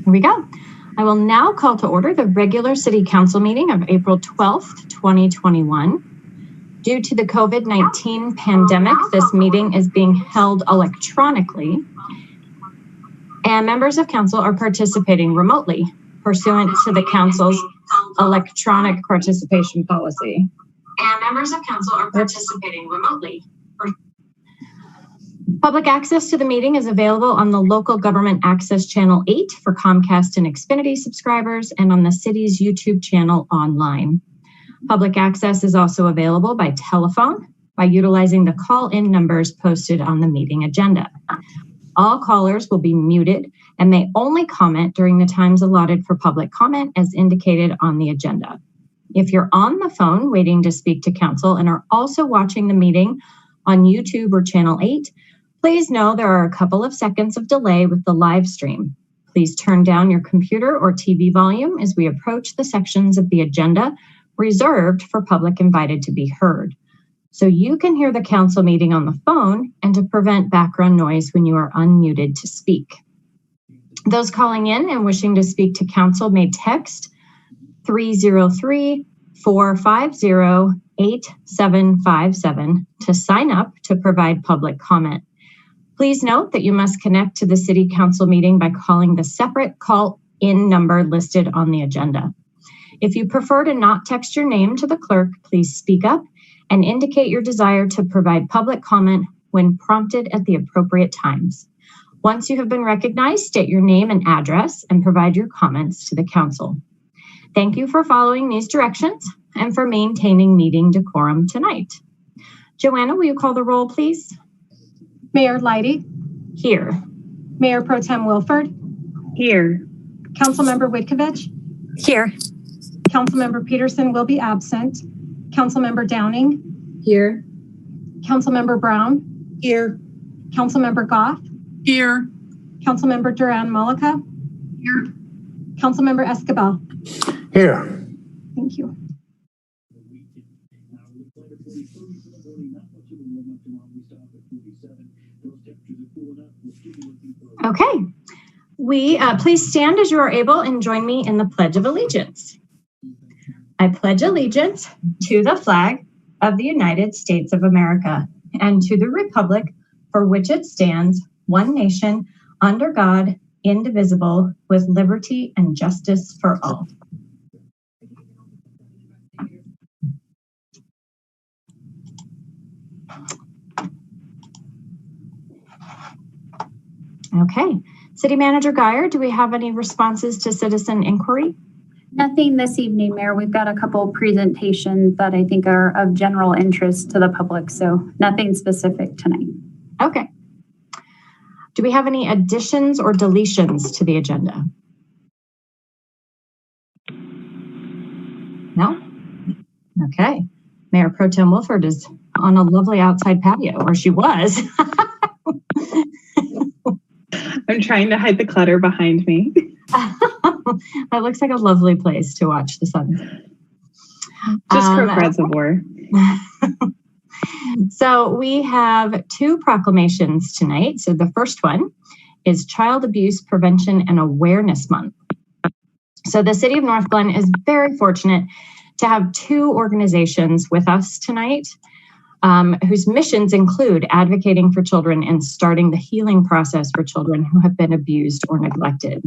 Here we go. I will now call to order the regular City Council meeting of April 12th, 2021. Due to the COVID-19 pandemic, this meeting is being held electronically, and members of council are participating remotely pursuant to the council's electronic participation policy. Public access to the meeting is available on the local government access channel 8 for Comcast and Xfinity subscribers and on the city's YouTube channel online. Public access is also available by telephone by utilizing the call-in numbers posted on the meeting agenda. All callers will be muted and may only comment during the times allotted for public comment as indicated on the agenda. If you're on the phone waiting to speak to council and are also watching the meeting on YouTube or channel 8, please know there are a couple of seconds of delay with the live stream. Please turn down your computer or TV volume as we approach the sections of the agenda reserved for public invited to be heard, so you can hear the council meeting on the phone and to prevent background noise when you are unmuted to speak. Those calling in and wishing to speak to council may text 303-450-8757 to sign up to provide public comment. Please note that you must connect to the City Council meeting by calling the separate call-in number listed on the agenda. If you prefer to not text your name to the clerk, please speak up and indicate your desire to provide public comment when prompted at the appropriate times. Once you have been recognized, state your name and address and provide your comments to the council. Thank you for following these directions and for maintaining meeting decorum tonight. Joanna, will you call the roll, please? Mayor Leidy. Here. Mayor Pro Tem Wilford. Here. Councilmember Witkovich. Here. Councilmember Peterson will be absent. Councilmember Downing. Here. Councilmember Brown. Here. Councilmember Goff. Here. Councilmember Duran Mullica. Here. Councilmember Escobar. Here. Thank you. Okay, please stand as you are able and join me in the Pledge of Allegiance. I pledge allegiance to the flag of the United States of America and to the republic for which it stands, one nation, under God, indivisible, with liberty and justice for all. Okay, City Manager Geyer, do we have any responses to citizen inquiry? Nothing this evening, Mayor. We've got a couple presentations that I think are of general interest to the public, so nothing specific tonight. Okay. Do we have any additions or deletions to the agenda? No? Okay. Mayor Pro Tem Wilford is on a lovely outside patio, or she was. I'm trying to hide the clutter behind me. That looks like a lovely place to watch the sunset. Just Crook Reservoir. So we have two proclamations tonight. So the first one is Child Abuse Prevention and Awareness Month. So the City of Northglenn is very fortunate to have two organizations with us tonight whose missions include advocating for children and starting the healing process for children who have been abused or neglected.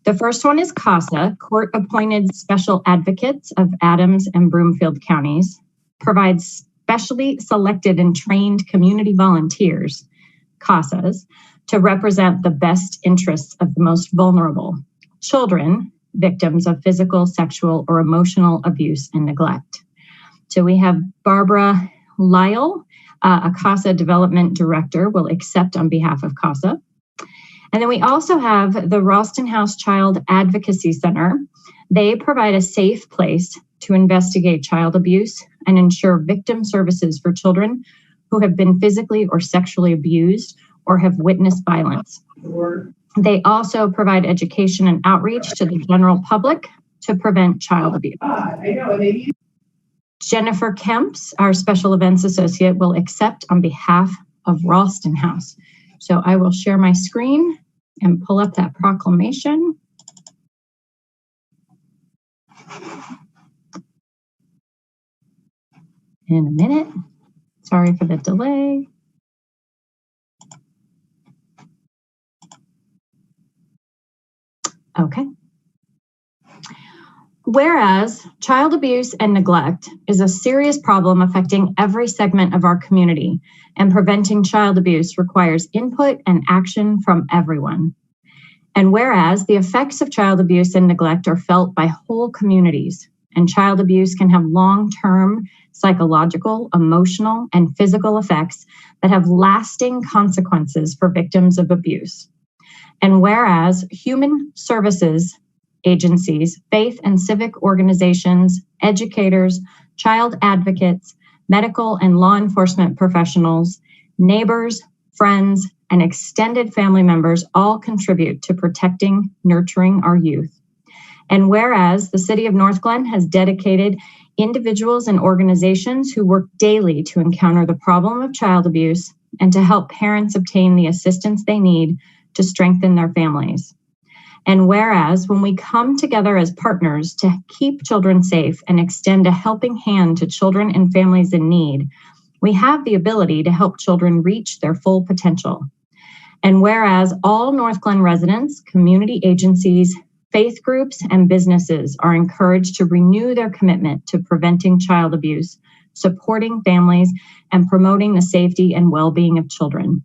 The first one is CASA, Court Appointed Special Advocates of Adams and Broomfield Counties, provides specially selected and trained community volunteers, CASAs, to represent the best interests of the most vulnerable children, victims of physical, sexual, or emotional abuse and neglect. So we have Barbara Lyle, a CASA Development Director, will accept on behalf of CASA. And then we also have the Ralston House Child Advocacy Center. They provide a safe place to investigate child abuse and ensure victim services for children who have been physically or sexually abused or have witnessed violence. They also provide education and outreach to the general public to prevent child abuse. Jennifer Kemps, our Special Events Associate, will accept on behalf of Ralston House. So I will share my screen and pull up that proclamation. In a minute. Sorry for the delay. Okay. Whereas child abuse and neglect is a serious problem affecting every segment of our community, and preventing child abuse requires input and action from everyone. And whereas the effects of child abuse and neglect are felt by whole communities, and child abuse can have long-term psychological, emotional, and physical effects that have lasting consequences for victims of abuse. And whereas human services agencies, faith and civic organizations, educators, child advocates, medical and law enforcement professionals, neighbors, friends, and extended family members all contribute to protecting, nurturing our youth. And whereas the City of Northglenn has dedicated individuals and organizations who work daily to encounter the problem of child abuse and to help parents obtain the assistance they need to strengthen their families. And whereas when we come together as partners to keep children safe and extend a helping hand to children and families in need, we have the ability to help children reach their full potential. And whereas all Northglenn residents, community agencies, faith groups, and businesses are encouraged to renew their commitment to preventing child abuse, supporting families, and promoting the safety and well-being of children.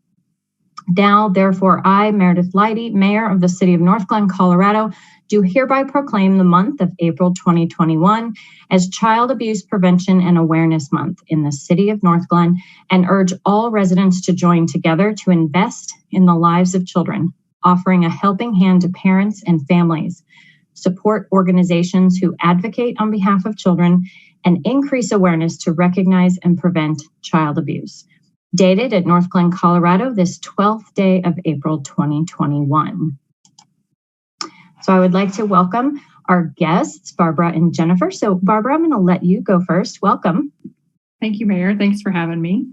Now, therefore, I, Meredith Leidy, Mayor of the City of Northglenn, Colorado, do hereby proclaim the month of April 2021 as Child Abuse Prevention and Awareness Month in the City of Northglenn, and urge all residents to join together to invest in the lives of children, offering a helping hand to parents and families, support organizations who advocate on behalf of children, and increase awareness to recognize and prevent child abuse. Dated at Northglenn, Colorado, this 12th day of April 2021. So I would like to welcome our guests, Barbara and Jennifer. So Barbara, I'm going to let you go first. Welcome. Thank you, Mayor. Thanks for having me.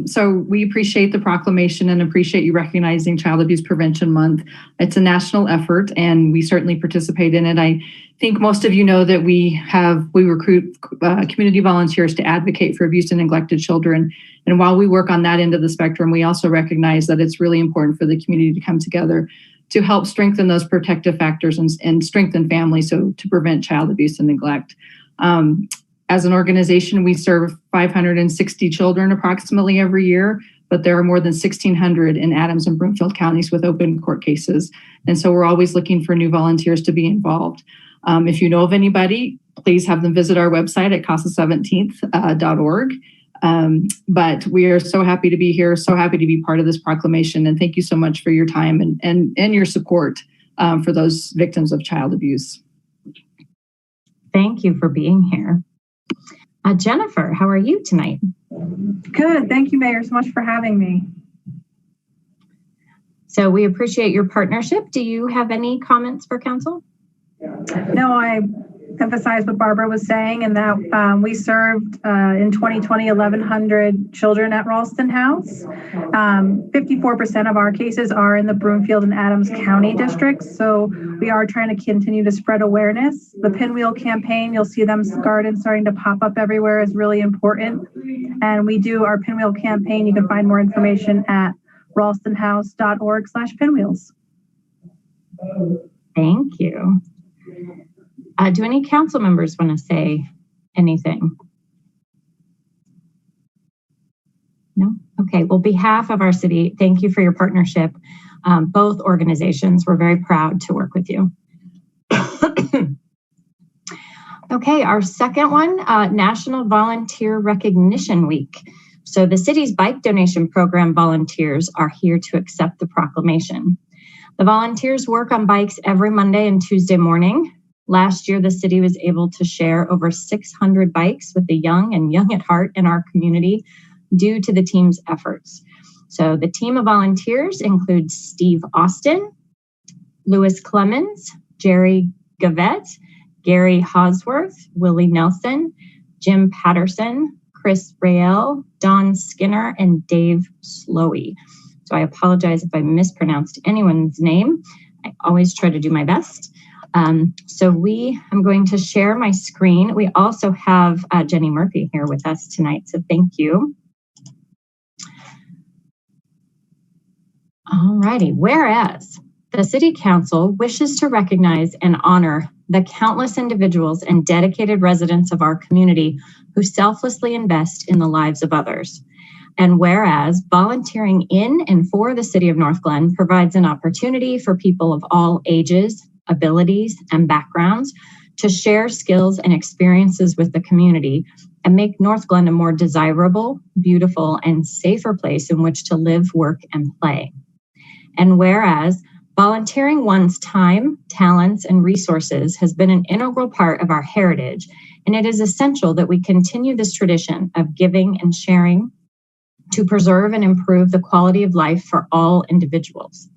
So we appreciate the proclamation and appreciate you recognizing Child Abuse Prevention Month. It's a national effort and we certainly participate in it. I think most of you know that we recruit community volunteers to advocate for abused and neglected children. And while we work on that end of the spectrum, we also recognize that it's really important for the community to come together to help strengthen those protective factors and strengthen families so to prevent child abuse and neglect. As an organization, we serve 560 children approximately every year, but there are more than 1,600 in Adams and Broomfield counties with open court cases. And so we're always looking for new volunteers to be involved. If you know of anybody, please have them visit our website at casa17th.org. But we are so happy to be here, so happy to be part of this proclamation. And thank you so much for your time and your support for those victims of child abuse. Thank you for being here. Jennifer, how are you tonight? Good. Thank you, Mayor, so much for having me. So we appreciate your partnership. Do you have any comments for council? No, I emphasize what Barbara was saying, and that we served in 2020 1,100 children at Ralston House. 54% of our cases are in the Broomfield and Adams County districts, so we are trying to continue to spread awareness. The Pinwheel campaign, you'll see them gardens starting to pop up everywhere, is really important. And we do our Pinwheel campaign. You can find more information at ralstonhouse.org/pinwheels. Thank you. Do any council members want to say anything? No? Okay. Well, behalf of our city, thank you for your partnership. Both organizations, we're very proud to work with you. Okay, our second one, National Volunteer Recognition Week. So the city's bike donation program volunteers are here to accept the proclamation. The volunteers work on bikes every Monday and Tuesday morning. Last year, the city was able to share over 600 bikes with the young and young at heart in our community due to the team's efforts. So the team of volunteers includes Steve Austin, Louis Clemens, Jerry Gavette, Gary Hosworth, Willie Nelson, Jim Patterson, Chris Rael, Don Skinner, and Dave Slowey. So I apologize if I mispronounced anyone's name. I always try to do my best. I'm going to share my screen. We also have Jenny Murphy here with us tonight, so thank you. Alrighty, whereas the City Council wishes to recognize and honor the countless individuals and dedicated residents of our community who selflessly invest in the lives of others. And whereas volunteering in and for the City of Northglenn provides an opportunity for people of all ages, abilities, and backgrounds to share skills and experiences with the community and make Northglenn a more desirable, beautiful, and safer place in which to live, work, and play. And whereas volunteering one's time, talents, and resources has been an integral part of our heritage, and it is essential that we continue this tradition of giving and sharing to preserve and improve the quality of life for all individuals.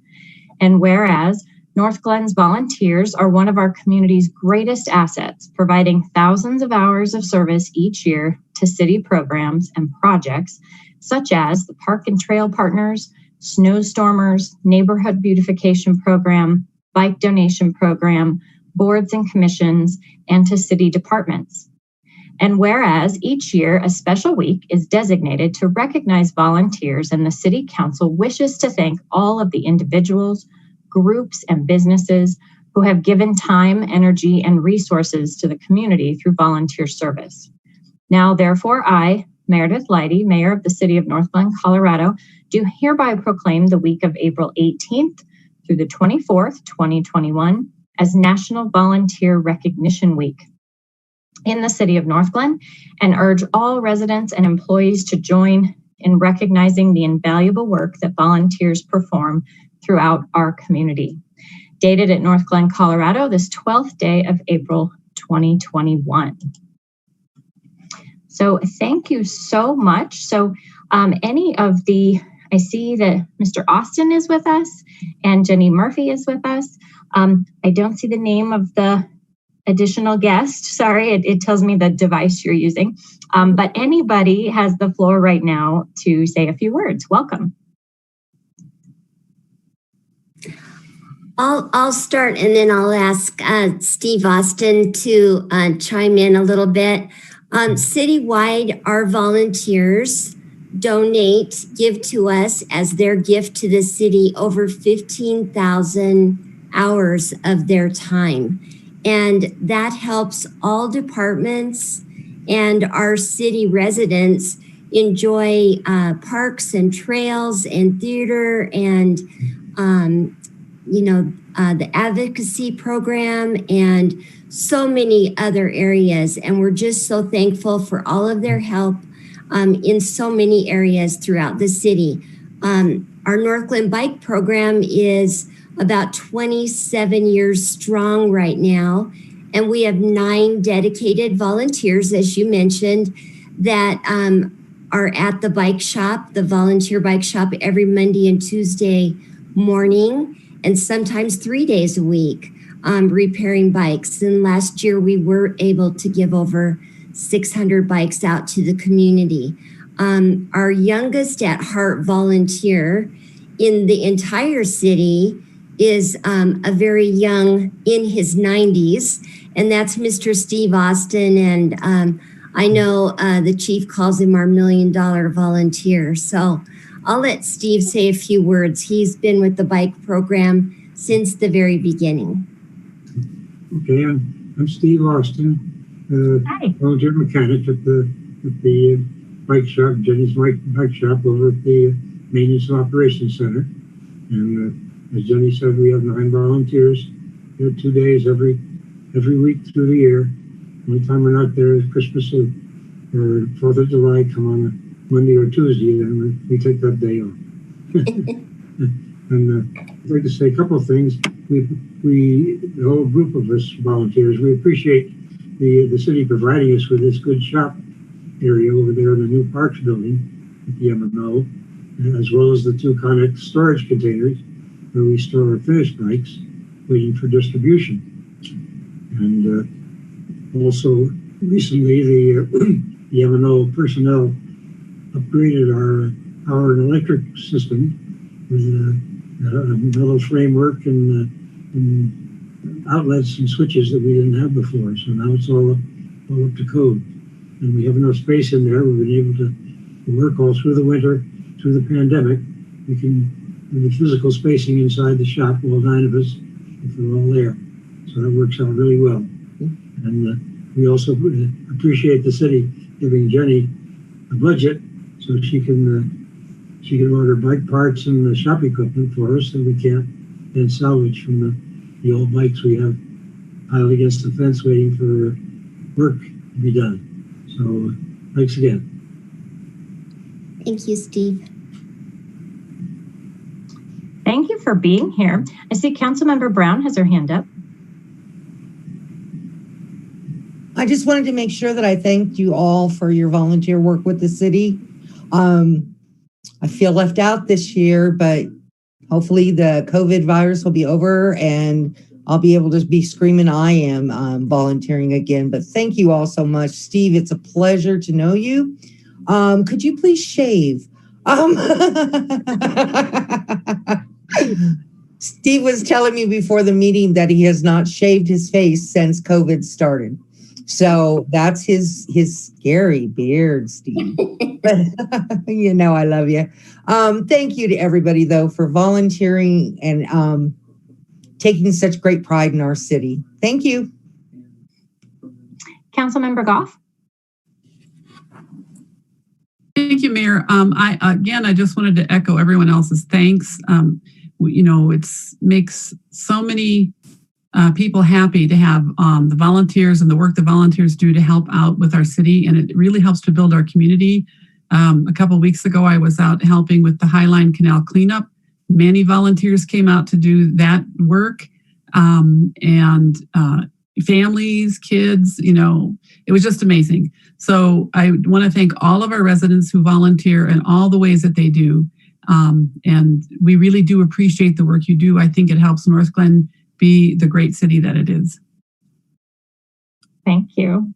And whereas Northglenn's volunteers are one of our community's greatest assets, providing thousands of hours of service each year to city programs and projects, such as the Park and Trail Partners, Snowstormers, Neighborhood Beautification Program, Bike Donation Program, boards and commissions, and to city departments. And whereas each year a special week is designated to recognize volunteers, and the City Council wishes to thank all of the individuals, groups, and businesses who have given time, energy, and resources to the community through volunteer service. Now, therefore, I, Meredith Leidy, Mayor of the City of Northglenn, Colorado, do hereby proclaim the week of April 18th through the 24th, 2021, as National Volunteer Recognition Week in the City of Northglenn, and urge all residents and employees to join in recognizing the invaluable work that volunteers perform throughout our community. Dated at Northglenn, Colorado, this 12th day of April 2021. So thank you so much. So I see that Mr. Austin is with us and Jenny Murphy is with us. I don't see the name of the additional guest. Sorry, it tells me the device you're using. But anybody has the floor right now to say a few words. Welcome. I'll start, and then I'll ask Steve Austin to chime in a little bit. Citywide, our volunteers give to us as their gift to the city over 15,000 hours of their time. And that helps all departments and our city residents enjoy parks and trails and theater and the advocacy program and so many other areas. And we're just so thankful for all of their help in so many areas throughout the city. Our Northglenn Bike Program is about 27 years strong right now. And we have 9 dedicated volunteers, as you mentioned, that are at the bike shop, the volunteer bike shop, every Monday and Tuesday morning, and sometimes 3 days a week, repairing bikes. And last year we were able to give over 600 bikes out to the community. Our youngest at heart volunteer in the entire city is a very young, in his 90s, and that's Mr. Steve Austin. And I know the chief calls him our $1 million volunteer. So I'll let Steve say a few words. He's been with the bike program since the very beginning. Okay, I'm Steve Austin, volunteer mechanic at the bike shop, Jenny's bike shop over at the Maintenance and Operations Center. And as Jenny said, we have 9 volunteers. We have 2 days every week through the year. The only time we're not there is Christmas or 4th of July come on a Monday or Tuesday, and we take that day off. And I'd like to say a couple of things. We the whole group of us volunteers, we appreciate the city providing us with this good shop area over there in the new Parks building at the M&O, as well as the 2 Connex storage containers where we store our finished bikes waiting for distribution. And Also, recently, the M&O personnel upgraded our power and electric system with a metal framework and outlets and switches that we didn't have before. So now it's all up to code. And we have enough space in there. We've been able to work all through the winter, through the pandemic. We can have the physical spacing inside the shop, all 9 of us, if we're all there. So that works out really well. And we also appreciate the city giving Jenny a budget so she can order bike parts and the shop equipment for us that we can't then salvage from the old bikes we have piled against the fence waiting for work to be done. So thanks again. Thank you, Steve. Thank you for being here. I see Councilmember Brown has her hand up. I just wanted to make sure that I thanked you all for your volunteer work with the city. I feel left out this year, but hopefully the COVID virus will be over and I'll be able to be screaming I am volunteering again. But thank you all so much. Steve, it's a pleasure to know you. Could you please shave? Steve was telling me before the meeting that he has not shaved his face since COVID started. So that's his scary beard, Steve. But you know I love you. Thank you to everybody, though, for volunteering and taking such great pride in our city. Thank you. Councilmember Goff. Thank you, Mayor. I just wanted to echo everyone else's thanks. It makes so many people happy to have the volunteers and the work the volunteers do to help out with our city, and it really helps to build our community. A couple of weeks ago, I was out helping with the Highline Canal cleanup. Many volunteers came out to do that work, and families, kids, it was just amazing. So I want to thank all of our residents who volunteer in all the ways that they do. And we really do appreciate the work you do. I think it helps Northglenn be the great city that it is. Thank you.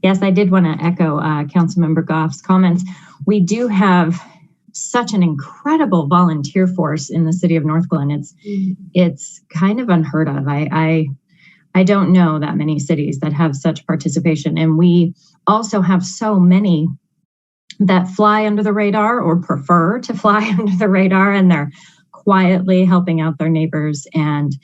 Yes, I did want to echo Councilmember Goff's comments. We do have such an incredible volunteer force in the city of Northglenn. It's kind of unheard of. I don't know that many cities that have such participation, and we also have so many that fly under the radar or prefer to fly under the radar, and they're quietly helping out their neighbors and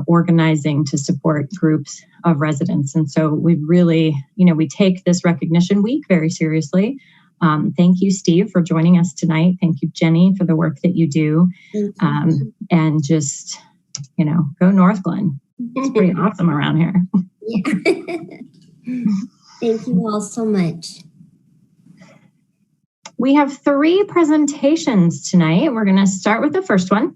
organizing to support groups of residents. And so we really, we take this recognition week very seriously. Thank you, Steve, for joining us tonight. Thank you, Jenny, for the work that you do. And just, go Northglenn. It's pretty awesome around here. Yeah. Thank you all so much. We have 3 presentations tonight. We're going to start with the first one,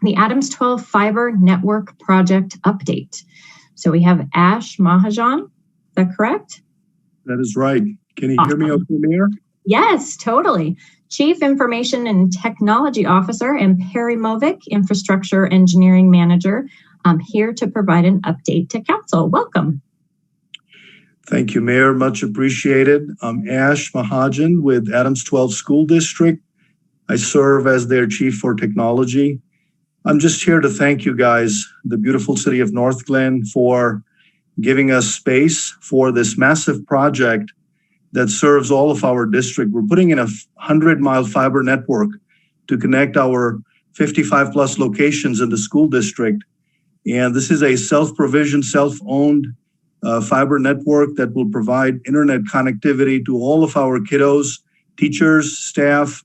the Adams 12 Fiber Network Project Update. So we have Ash Mahajan. Is that correct? That is right. Can you hear me okay, Mayor? Yes, totally. Chief Information and Technology Officer, and Perry Movic, Infrastructure Engineering Manager, here to provide an update to Council. Welcome. Thank you, Mayor. Much appreciated. I'm Ash Mahajan with Adams 12 School District. I serve as their Chief for Technology. I'm just here to thank you guys, the beautiful city of Northglenn, for giving us space for this massive project that serves all of our district. We're putting in a 100-mile fiber network to connect our 55 plus locations in the school district. And this is a self-provisioned, self-owned fiber network that will provide internet connectivity to all of our kiddos, teachers, staff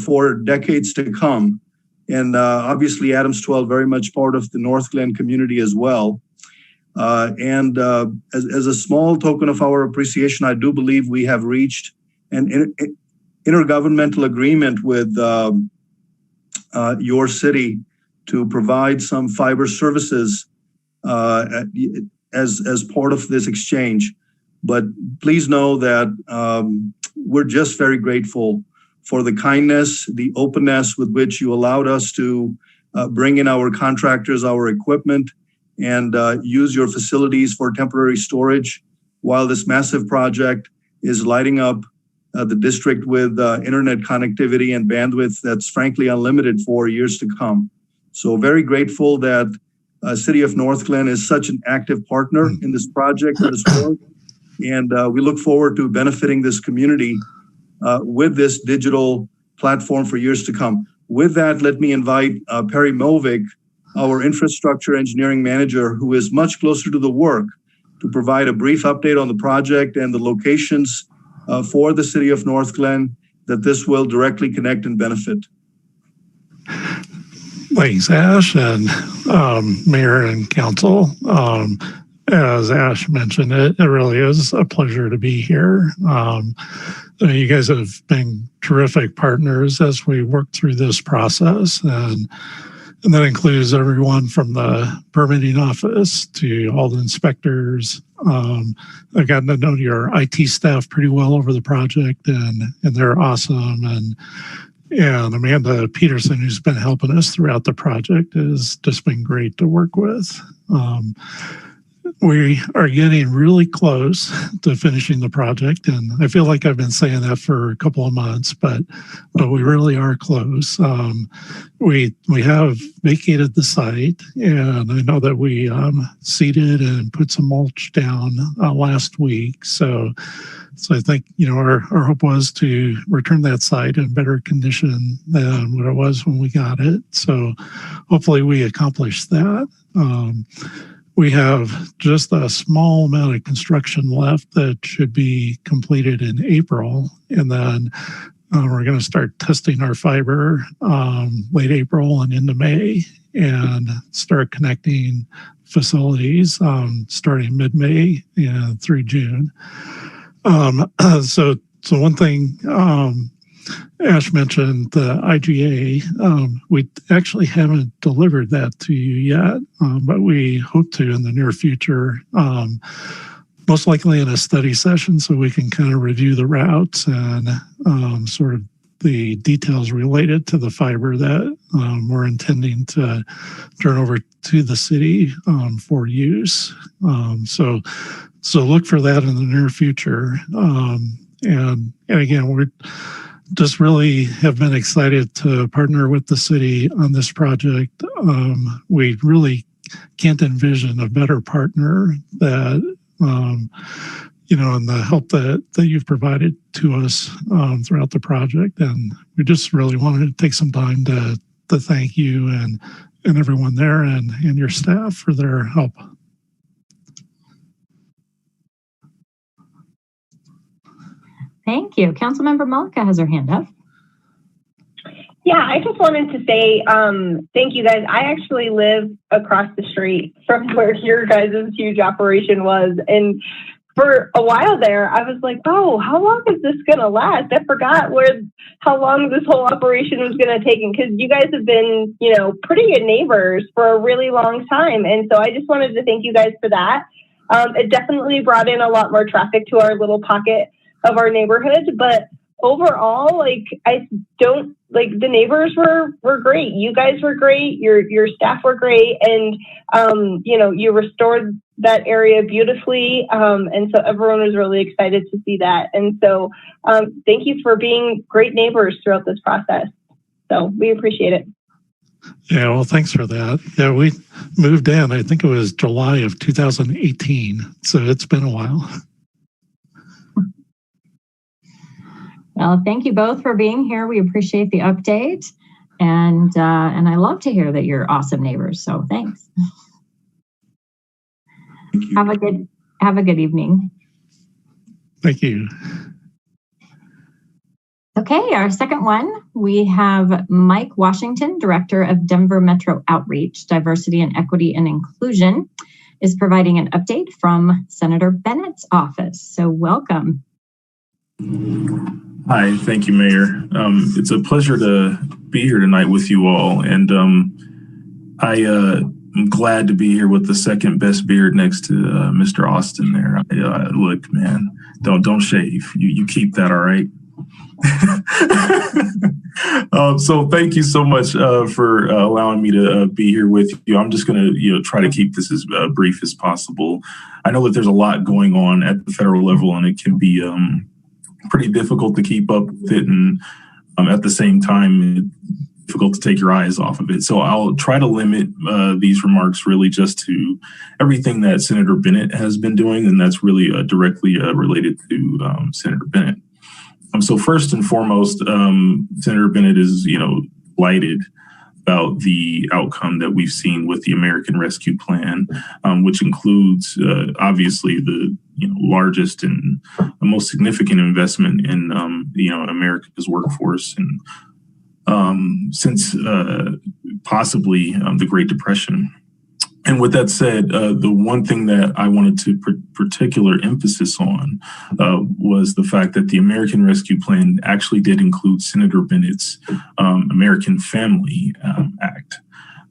for decades to come. And obviously Adams 12 very much part of the Northglenn community as well. And as a small token of our appreciation, I do believe we have reached an intergovernmental agreement with your city to provide some fiber services as part of this exchange. But please know that we're just very grateful for the kindness, the openness with which you allowed us to bring in our contractors, our equipment, and use your facilities for temporary storage while this massive project is lighting up the district with internet connectivity and bandwidth that's frankly unlimited for years to come. So very grateful that City of Northglenn is such an active partner in this project and this work. And we look forward to benefiting this community with this digital platform for years to come. With that, let me invite Perry Melvig, our infrastructure engineering manager, who is much closer to the work, to provide a brief update on the project and the locations for the City of Northglenn that this will directly connect and benefit. Thanks, Ash, and Mayor and Council. As Ash mentioned, it really is a pleasure to be here. You guys have been terrific partners as we work through this process, and that includes everyone from the permitting office to all the inspectors. I've gotten to know your IT staff pretty well over the project, and they're awesome. And Amanda Peterson, who's been helping us throughout the project, has just been great to work with. We are getting really close to finishing the project, and I feel like I've been saying that for a couple of months, but we really are close. We have vacated the site, and I know that we seeded and put some mulch down last week. So I think, our hope was to return that site in better condition than what it was when we got it. So hopefully we accomplished that. We have just a small amount of construction left that should be completed in April. And then we're going to start testing our fiber late April and into May, and start connecting facilities starting mid-May through June. So one thing Ash mentioned, the IGA, we actually haven't delivered that to you yet, but we hope to in the near future, most likely in a study session, so we can kind of review the routes and sort of the details related to the fiber that we're intending to turn over to the city for use. So look for that in the near future. And again, we're just really have been excited to partner with the city on this project. We really can't envision a better partner that, and the help that you've provided to us throughout the project. And we just really wanted to take some time to thank you and everyone there and your staff for their help. Thank you. Councilmember Malika has her hand up. Yeah, I just wanted to say thank you guys. I actually live across the street from where your guys' huge operation was. And for a while there, I was like, oh, how long is this going to last? I forgot how long this whole operation was going to take. Because you guys have been, pretty good neighbors for a really long time. And so I just wanted to thank you guys for that. It definitely brought in a lot more traffic to our little pocket of our neighborhood, but overall, the neighbors were great. You guys were great. Your staff were great, and you restored that area beautifully. And so everyone was really excited to see that. And so thank you for being great neighbors throughout this process. So we appreciate it. Yeah, well, thanks for that. Yeah, we moved in, I think it was July of 2018. So it's been a while. Well, thank you both for being here. We appreciate the update, and I love to hear that you're awesome neighbors. So thanks. Thank you. Have a good evening. Thank you. Okay, our second one, we have Mike Washington, Director of Denver Metro Outreach, Diversity and Equity and Inclusion, is providing an update from Senator Bennett's office. So welcome. Hi, thank you, Mayor. It's a pleasure to be here tonight with you all, and I'm glad to be here with the second best beard next to Mr. Austin there. Look, man, don't shave. You keep that, all right? So thank you so much for allowing me to be here with you. I'm just going to try to keep this as brief as possible. I know that there's a lot going on at the federal level, and it can be pretty difficult to keep up with it, and at the same time, it's difficult to take your eyes off of it. So I'll try to limit these remarks really just to everything that Senator Bennett has been doing, and that's really directly related to Senator Bennett. So first and foremost, Senator Bennett is, delighted about the outcome that we've seen with the American Rescue Plan, which includes obviously the largest and most significant investment in America's workforce and since possibly the Great Depression. And with that said, the one thing that I wanted to put particular emphasis on was the fact that the American Rescue Plan actually did include Senator Bennett's American Family Act.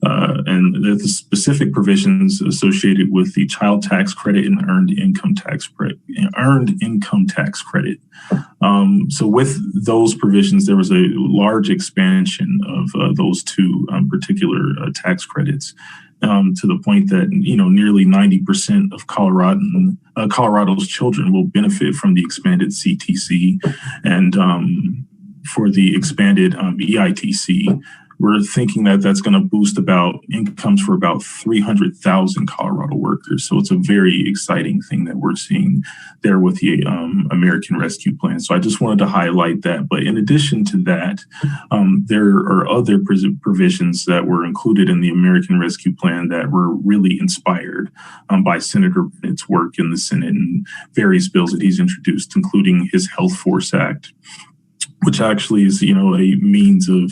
And the specific provisions associated with the child tax credit and earned income tax credit. So with those provisions, there was a large expansion of those two particular tax credits. To the point that nearly 90% of Colorado's children will benefit from the expanded CTC, and for the expanded EITC, we're thinking that that's going to boost about incomes for about 300,000 Colorado workers. So it's a very exciting thing that we're seeing there with the American Rescue Plan. So I just wanted to highlight that. But in addition to that, there are other provisions that were included in the American Rescue Plan that were really inspired by Senator Bennett's work in the Senate and various bills that he's introduced, including his Health Force Act, which actually is, a means of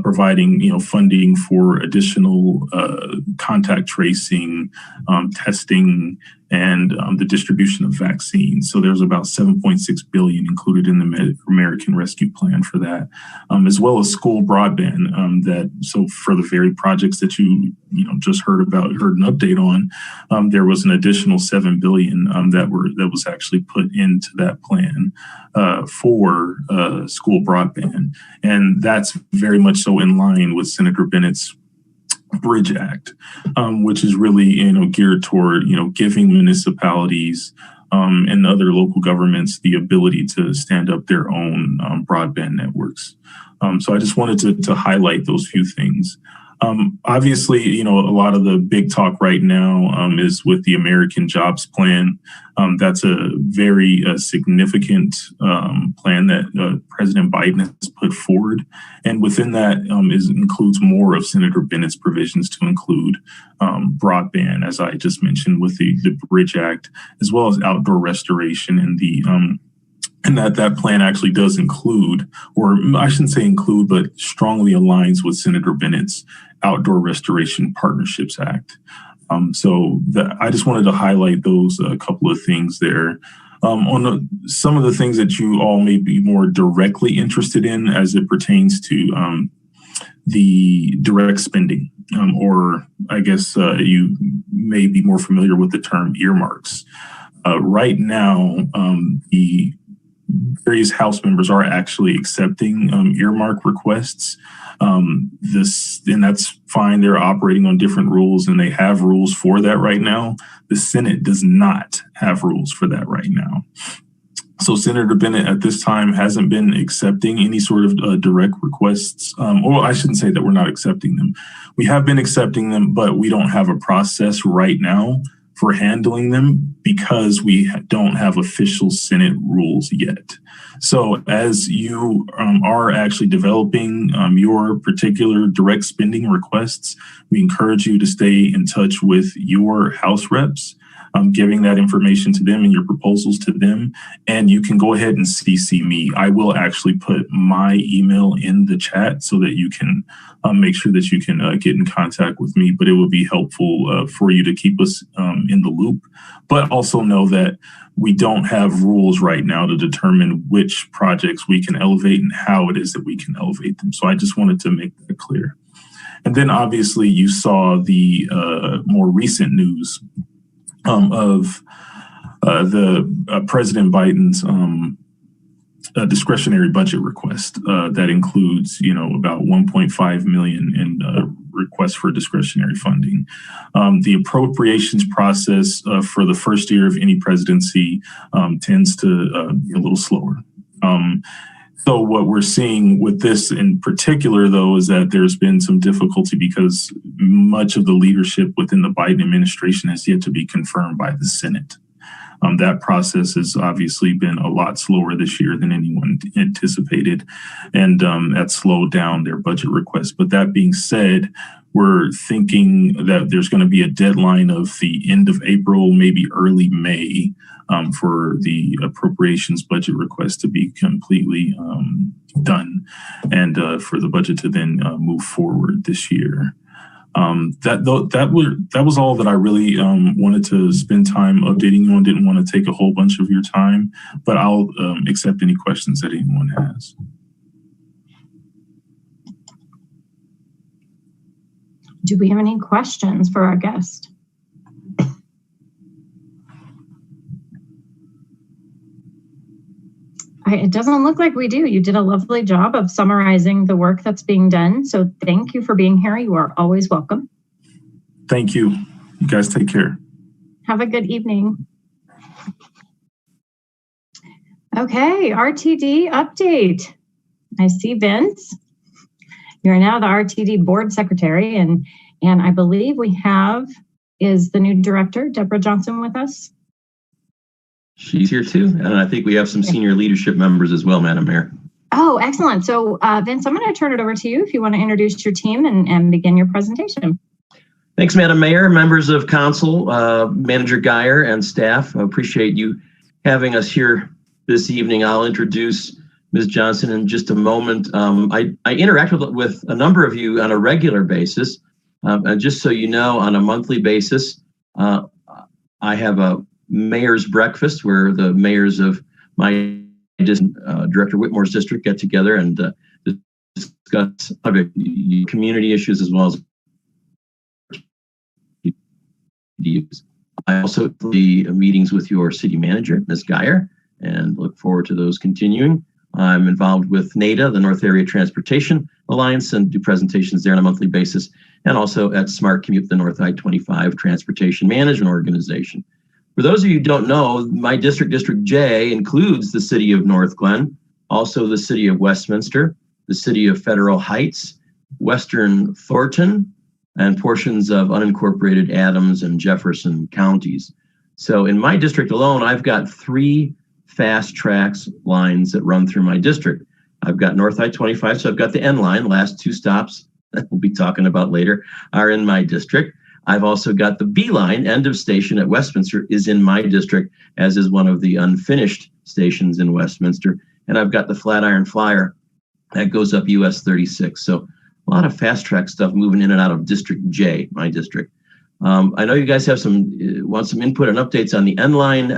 providing, funding for additional contact tracing, testing, and the distribution of vaccines. So there's about $7.6 billion included in the American Rescue Plan for that, as well as school broadband. So for the very projects that you just heard an update on, there was an additional $7 billion that was actually put into that plan for school broadband, and that's very much so in line with Senator Bennett's Bridge Act, which is really geared toward giving municipalities and other local governments the ability to stand up their own broadband networks. So I just wanted to highlight those few things. Obviously, a lot of the big talk right now is with the American Jobs Plan. That's a very significant plan that President Biden has put forward. And within that includes more of Senator Bennett's provisions to include broadband, as I just mentioned, with the Bridge Act, as well as outdoor restoration and the and that plan actually does include, or I shouldn't say include, but strongly aligns with Senator Bennett's Outdoor Restoration Partnerships Act. I just wanted to highlight those couple of things there. Some of the things that you all may be more directly interested in as it pertains to the direct spending, or I guess you may be more familiar with the term earmarks. Right now, the various House members are actually accepting earmark requests. And that's fine. They're operating on different rules, and they have rules for that right now. The Senate does not have rules for that right now. So Senator Bennett at this time hasn't been accepting any sort of direct requests. Or I shouldn't say that we're not accepting them. We have been accepting them, but we don't have a process right now for handling them because we don't have official Senate rules yet. So as you are actually developing your particular direct spending requests, we encourage you to stay in touch with your House reps, giving that information to them and your proposals to them. And you can go ahead and CC me. I will actually put my email in the chat so that you can make sure that you can get in contact with me, but it would be helpful for you to keep us in the loop. But also know that we don't have rules right now to determine which projects we can elevate and how it is that we can elevate them. So I just wanted to make that clear. And then obviously you saw the more recent news of the President Biden's a discretionary budget request that includes, about 1.5 million in requests for discretionary funding. The appropriations process for the first year of any presidency tends to be a little slower. So what we're seeing with this in particular, though, is that there's been some difficulty because much of the leadership within the Biden administration has yet to be confirmed by the Senate. That process has obviously been a lot slower this year than anyone anticipated, and that slowed down their budget requests. But that being said, we're thinking that there's going to be a deadline of the end of April, maybe early May, for the appropriations budget request to be completely done, and for the budget to then move forward this year. That was all that I really wanted to spend time updating you on. Didn't want to take a whole bunch of your time, but I'll accept any questions that anyone has. Do we have any questions for our guest? It doesn't look like we do. You did a lovely job of summarizing the work that's being done. So thank you for being here. You are always welcome. Thank you. You guys take care. Have a good evening. Okay, RTD update. I see Vince. You're now the RTD board secretary, and I believe we have, is the new director, Deborah Johnson, with us? She's here too, and I think we have some senior leadership members as well, Madam Mayor. Oh, excellent. So Vince, I'm going to turn it over to you if you want to introduce your team and begin your presentation. Thanks, Madam Mayor, members of council, Manager Geyer and staff. I appreciate you having us here this evening. I'll introduce Ms. Johnson in just a moment. I interact with a number of you on a regular basis. And just so you know, on a monthly basis, I have a mayor's breakfast where the mayors of my Director Whitmore's district get together and discuss community issues as well as I also do meetings with your city manager, Ms. Geyer, and look forward to those continuing. I'm involved with NADA, the North Area Transportation Alliance, and do presentations there on a monthly basis, and also at Smart Commute, the North I-25 Transportation Management Organization. For those of you who don't know, my district, District J, includes the city of Northglenn, also the city of Westminster, the city of Federal Heights, Western Thornton, and portions of unincorporated Adams and Jefferson counties. So in my district alone, I've got 3 fast tracks lines that run through my district. I've got North I-25, so I've got the N line, last 2 stops that we'll be talking about later are in my district. I've also got the B line, end of station at Westminster is in my district, as is one of the unfinished stations in Westminster. And I've got the Flatiron Flyer that goes up US 36. So a lot of fast track stuff moving in and out of District J, my district. I know you guys have want some input and updates on the N line.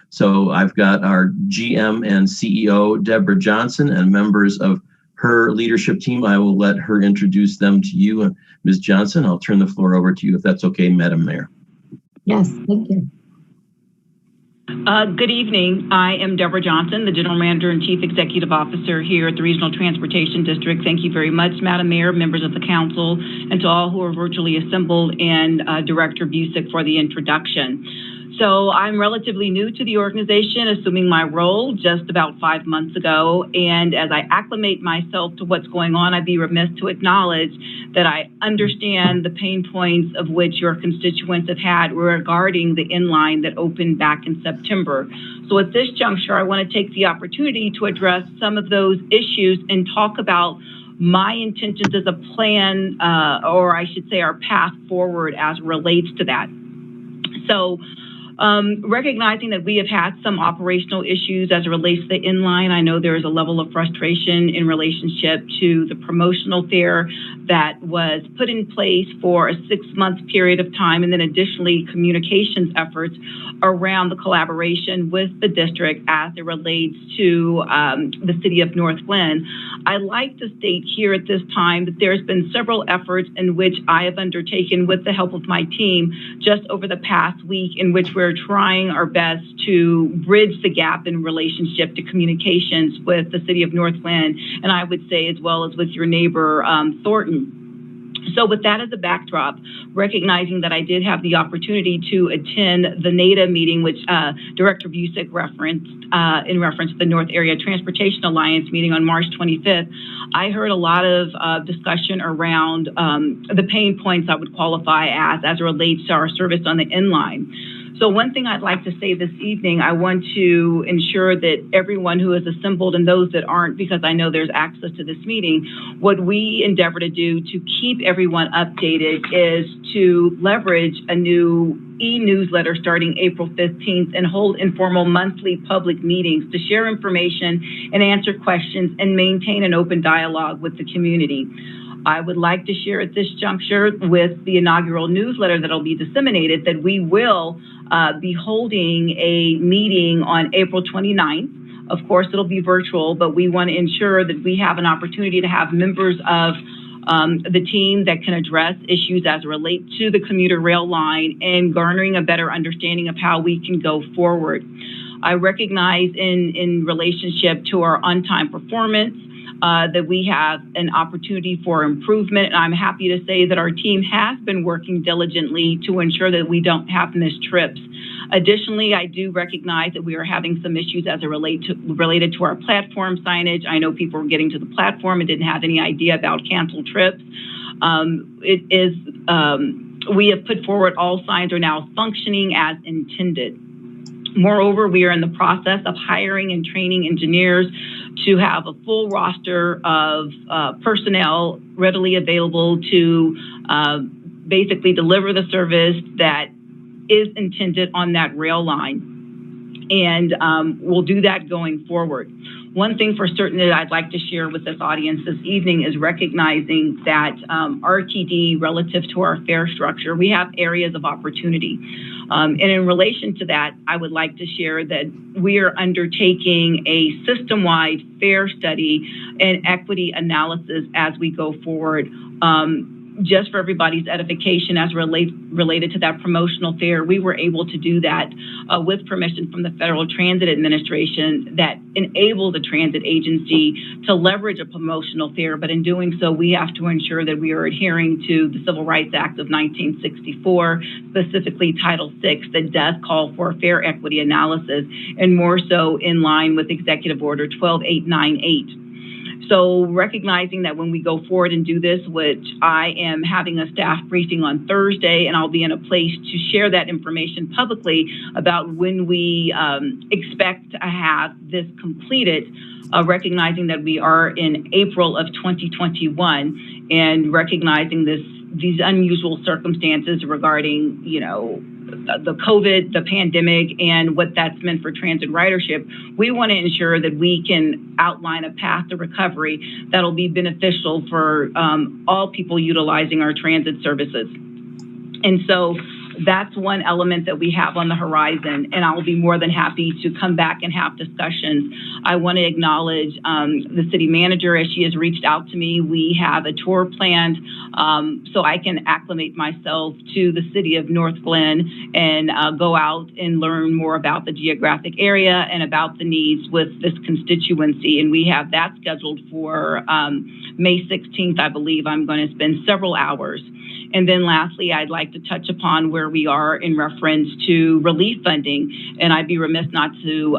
So I've got our GM and CEO, Deborah Johnson, and members of her leadership team. I will let her introduce them to you. Ms. Johnson, I'll turn the floor over to you if that's okay, Madam Mayor. Yes, thank you. Good evening. I am Deborah Johnson, the General Manager and Chief Executive Officer here at the Regional Transportation District. Thank you very much, Madam Mayor, members of the council, and to all who are virtually assembled, and Director Busick for the introduction. So I'm relatively new to the organization, assuming my role just about 5 months ago. And as I acclimate myself to what's going on, I'd be remiss to acknowledge that I understand the pain points of which your constituents have had regarding the inline that opened back in September. So at this juncture, I want to take the opportunity to address some of those issues and talk about my intentions as a plan, or I should say our path forward as it relates to that. So recognizing that we have had some operational issues as it relates to the inline, I know there is a level of frustration in relationship to the promotional fare that was put in place for a 6-month period of time, and then additionally communications efforts around the collaboration with the district as it relates to the city of Northglenn. I'd like to state here at this time that there's been several efforts in which I have undertaken with the help of my team just over the past week, in which we're we're trying our best to bridge the gap in relationship to communications with the city of Northglenn, and I would say as well as with your neighbor, Thornton. So with that as a backdrop, recognizing that I did have the opportunity to attend the NADA meeting, which Director Busick referenced in reference to the North Area Transportation Alliance meeting on March 25th, I heard a lot of discussion around the pain points I would qualify as it relates to our service on the inline. So one thing I'd like to say this evening, I want to ensure that everyone who is assembled and those that aren't, because I know there's access to this meeting, what we endeavor to do to keep everyone updated is to leverage a new e-newsletter starting April 15th and hold informal monthly public meetings to share information and answer questions and maintain an open dialogue with the community. I would like to share at this juncture with the inaugural newsletter that will be disseminated that we will be holding a meeting on April 29th. Of course, it'll be virtual, but we want to ensure that we have an opportunity to have members of the team that can address issues as it relates to the commuter rail line and garnering a better understanding of how we can go forward. I recognize in relationship to our on-time performance that we have an opportunity for improvement. And I'm happy to say that our team has been working diligently to ensure that we don't have missed trips. Additionally, I do recognize that we are having some issues as it related to our platform signage. I know people were getting to the platform and didn't have any idea about canceled trips. We have put forward all signs are now functioning as intended. Moreover, we are in the process of hiring and training engineers to have a full roster of personnel readily available to basically deliver the service that is intended on that rail line. And we'll do that going forward. One thing for certain that I'd like to share with this audience this evening is recognizing that RTD relative to our fare structure, we have areas of opportunity. And in relation to that, I would like to share that we are undertaking a system-wide fare study and equity analysis as we go forward. Just for everybody's edification as related to that promotional fare, we were able to do that with permission from the Federal Transit Administration that enabled the transit agency to leverage a promotional fare. But in doing so, we have to ensure that we are adhering to the Civil Rights Act of 1964, specifically Title VI, that does call for fare equity analysis, and more so in line with Executive Order 12898. So recognizing that when we go forward and do this, which I am having a staff briefing on Thursday, and I'll be in a place to share that information publicly about when we expect to have this completed, recognizing that we are in April of 2021 and recognizing these unusual circumstances regarding, the COVID, the pandemic, and what that's meant for transit ridership, we want to ensure that we can outline a path to recovery that'll be beneficial for all people utilizing our transit services. And so that's one element that we have on the horizon, and I'll be more than happy to come back and have discussions. I want to acknowledge the city manager as she has reached out to me. We have a tour planned so I can acclimate myself to the city of Northglenn and go out and learn more about the geographic area and about the needs with this constituency. And we have that scheduled for May 16th, I believe. I'm going to spend several hours. And then lastly, I'd like to touch upon where we are in reference to relief funding. And I'd be remiss not to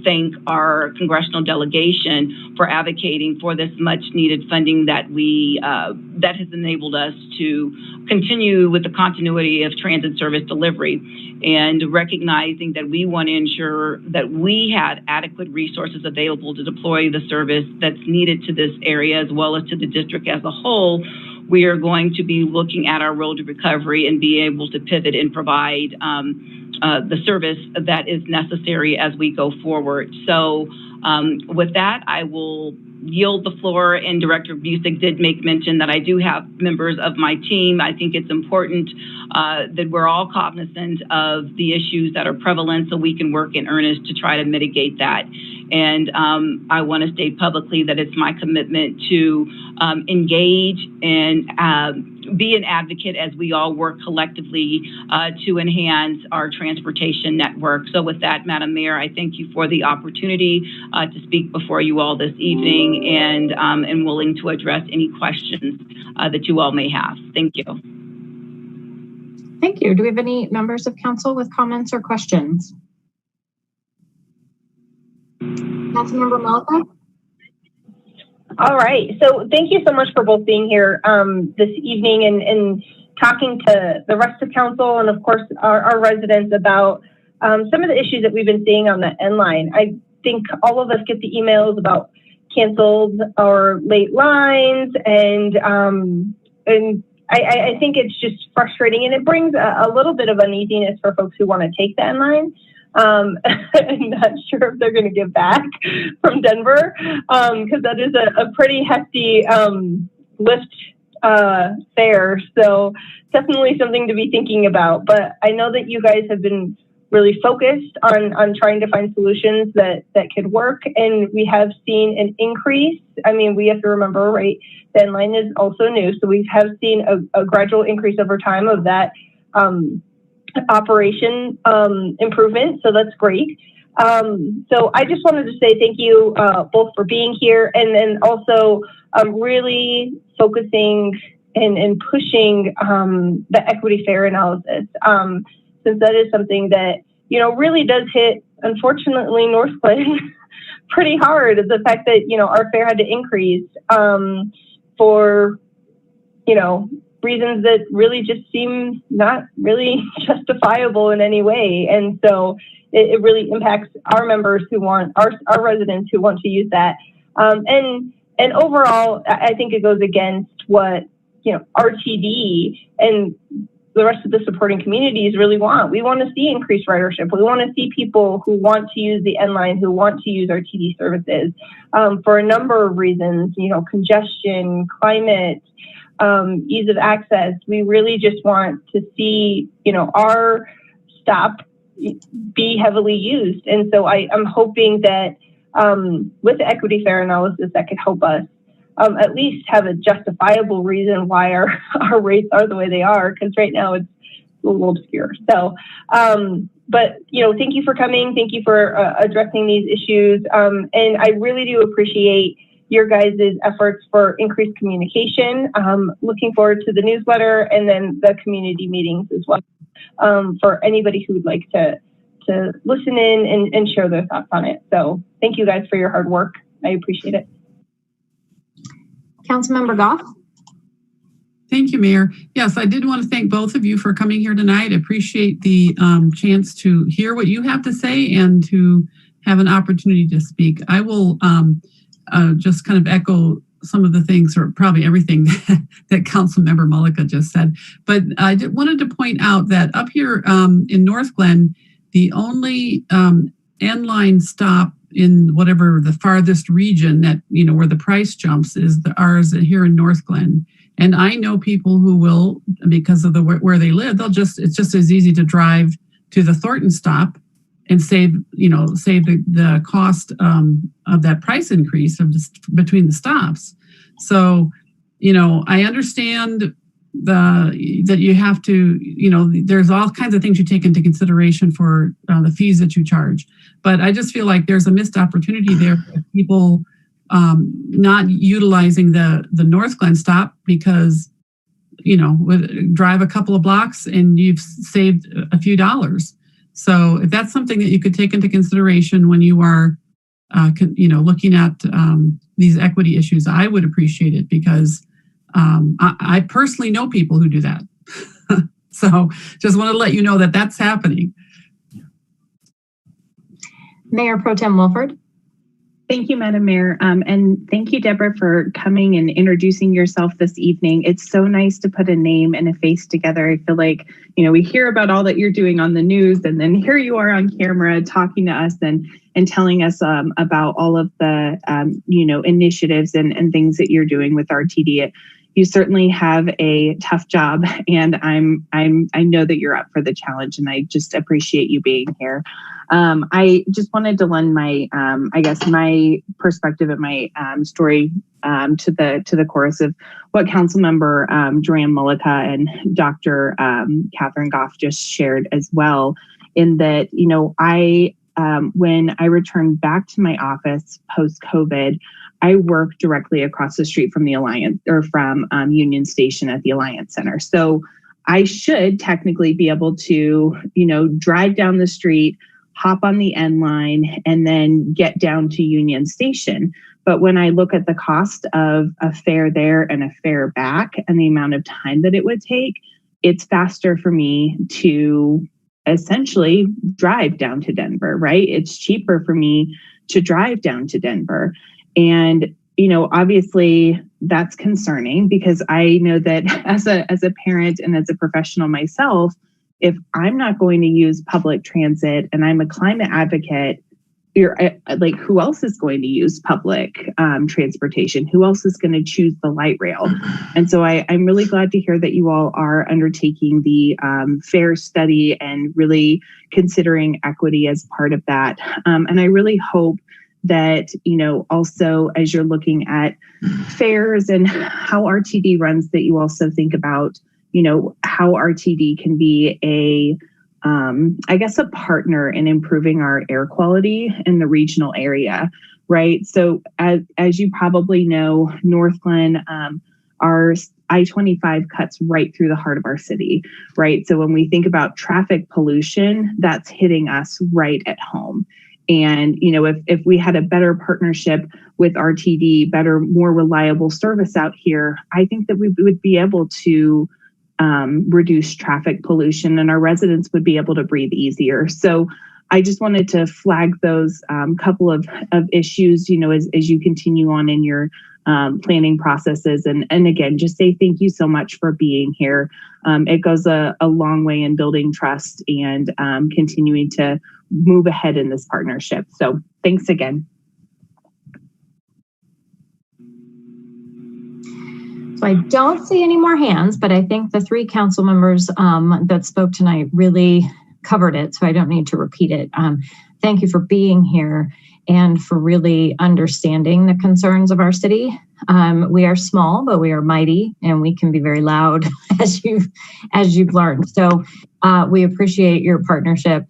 thank our congressional delegation for advocating for this much needed funding that that has enabled us to continue with the continuity of transit service delivery, and recognizing that we want to ensure that we had adequate resources available to deploy the service that's needed to this area as well as to the district as a whole. We are going to be looking at our road to recovery and be able to pivot and provide the service that is necessary as we go forward. So with that, I will yield the floor, and Director Busick did make mention that I do have members of my team. I think it's important that we're all cognizant of the issues that are prevalent so we can work in earnest to try to mitigate that. And I want to state publicly that it's my commitment to engage and be an advocate as we all work collectively to enhance our transportation network. So with that, Madam Mayor, I thank you for the opportunity to speak before you all this evening, and willing to address any questions that you all may have. Thank you. Thank you. Do we have any members of council with comments or questions? Councilmember Malika? All right. So thank you so much for both being here this evening and talking to the rest of council and, of course, our residents about some of the issues that we've been seeing on the N line. I think all of us get the emails about canceled or late lines, and I think it's just frustrating, and it brings a little bit of uneasiness for folks who want to take the N line. I'm not sure if they're going to get back from Denver, because that is a pretty hefty lift fare. So definitely something to be thinking about. But I know that you guys have been really focused on trying to find solutions that could work. And we have seen an increase. I mean, we have to remember, right, the N line is also new. So we have seen a gradual increase over time of that operation improvement. So that's great. So I just wanted to say thank you both for being here, and then also really focusing and pushing the equity fare analysis, since that is something that, you know, really does hit, unfortunately, Northglenn pretty hard. The fact that, you know, our fare had to increase for, you know, reasons that really just seem not really justifiable in any way. And so it really impacts our members who want, our residents who want to use that. And overall, I think it goes against what, you know, RTD and the rest of the supporting communities really want. We want to see increased ridership. We want to see people who want to use the N line, who want to use RTD services for a number of reasons, you know, congestion, climate, ease of access. We really just want to see, you know, our stop be heavily used. And so I'm hoping that with the equity fare analysis, that could help us at least have a justifiable reason why our rates are the way they are, because right now it's a little obscure. So, but, you know, thank you for coming. Thank you for addressing these issues. And I really do appreciate your guys' efforts for increased communication. Looking forward to the newsletter and then the community meetings as well, for anybody who would like to listen in and share their thoughts on it. So thank you guys for your hard work. I appreciate it. Councilmember Goff? Thank you, Mayor. Yes, I did want to thank both of you for coming here tonight. I appreciate the chance to hear what you have to say and to have an opportunity to speak. I will just kind of echo some of the things, or probably everything that Councilmember Mullica just said. But I wanted to point out that up here in Northglenn, the only N-line stop in whatever the farthest region that, you know, where the price jumps is ours here in Northglenn. And I know people who will, because of where they live, it's just as easy to drive to the Thornton stop and save the cost of that price increase between the stops. So, you know, I understand that you have to, you know, there's all kinds of things you take into consideration for the fees that you charge. But I just feel like there's a missed opportunity there for people not utilizing the Northglenn stop because, you know, drive a couple of blocks and you've saved a few dollars. So if that's something that you could take into consideration when you are, you know, looking at these equity issues, I would appreciate it, because I personally know people who do that. So just want to let you know that that's happening. Mayor Pro Tem Wilford. Thank you, Madam Mayor. And thank you, Deborah, for coming and introducing yourself this evening. It's so nice to put a name and a face together. I feel like, you know, we hear about all that you're doing on the news, and then here you are on camera talking to us and telling us about all of the, you know, initiatives and things that you're doing with RTD. you certainly have a tough job, and I know that you're up for the challenge, and I just appreciate you being here. I just wanted to lend my, my perspective and my story to the chorus of what Councilmember Joanne Mullica and Dr. Catherine Goff just shared as well. In that, when I returned back to my office post-COVID, I work directly across the street from the Alliance, or from Union Station at the Alliance Center. So I should technically be able to, drive down the street, hop on the N line, and then get down to Union Station. But when I look at the cost of a fare there and a fare back and the amount of time that it would take, it's faster for me to essentially drive down to Denver, right? It's cheaper for me to drive down to Denver. And, obviously that's concerning, because I know that as a parent and as a professional myself, if I'm not going to use public transit and I'm a climate advocate, who else is going to use public transportation? Who else is going to choose the light rail? And so I'm really glad to hear that you all are undertaking the fare study and really considering equity as part of that. And I really hope that, also as you're looking at fares and how RTD runs, that you also think about, how RTD can be a partner in improving our air quality in the regional area, right? So as you probably know, Northglenn, our I-25 cuts right through the heart of our city, right? So when we think about traffic pollution, that's hitting us right at home. And, if we had a better partnership with RTD, better, more reliable service out here, I think that we would be able to reduce traffic pollution, and our residents would be able to breathe easier. So I just wanted to flag those couple of issues, as you continue on in your planning processes. And again, just say thank you so much for being here. It goes a long way in building trust and continuing to move ahead in this partnership. So thanks again. So I don't see any more hands, but I think the three council members that spoke tonight really covered it, so I don't need to repeat it. Thank you for being here and for really understanding the concerns of our city. We are small, but we are mighty, and we can be very loud, as you've learned. So we appreciate your partnership,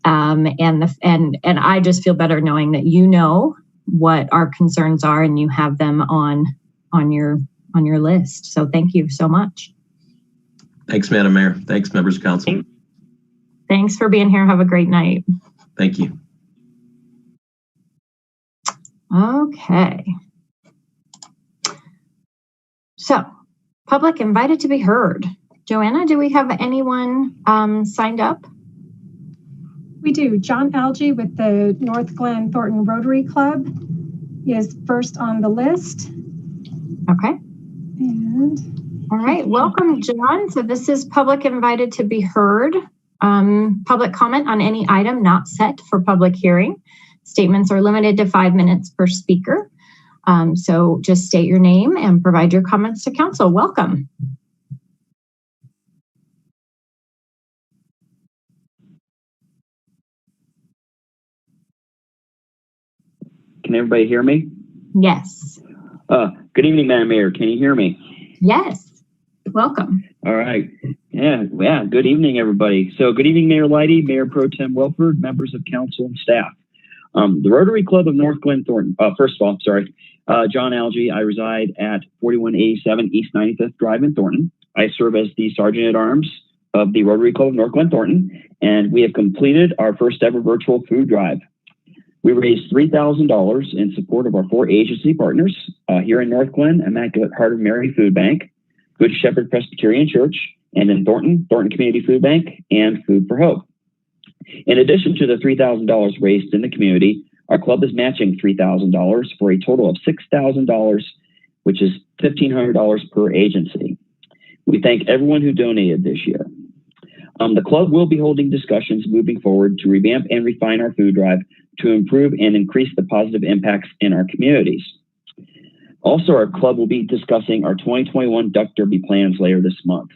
and I just feel better knowing that you know what our concerns are and you have them on your list. So thank you so much. Thanks, Madam Mayor. Thanks, members of council. Thanks for being here. Have a great night. Thank you. Okay. So, public invited to be heard. Joanna, do we have anyone signed up? We do. John Algie with the Northglenn Thornton Rotary Club is first on the list. Okay. And all right, welcome, John. So this is public invited to be heard. Public comment on any item not set for public hearing. Statements are limited to 5 minutes per speaker. So just state your name and provide your comments to council. Welcome. Can everybody hear me? Yes. Good evening, Madam Mayor. Can you hear me? Yes. Welcome. All right. Yeah. Good evening, everybody. So good evening, Mayor Leidy, Mayor Pro Tem Wilford, members of council and staff. The Rotary Club of Northglenn Thornton. First of all, sorry. John Algie. I reside at 4187 East 95th Drive in Thornton. I serve as the Sergeant at Arms of the Rotary Club of Northglenn Thornton, and we have completed our first ever virtual food drive. We raised $3,000 in support of our 4 agency partners here in Northglenn, Immaculate Heart of Mary Food Bank, Good Shepherd Presbyterian Church, and in Thornton Community Food Bank, and Food for Hope. In addition to the $3,000 raised in the community, our club is matching $3,000 for a total of $6,000, which is $1,500 per agency. We thank everyone who donated this year. The club will be holding discussions moving forward to revamp and refine our food drive to improve and increase the positive impacts in our communities. Also, our club will be discussing our 2021 Duck Derby plans later this month.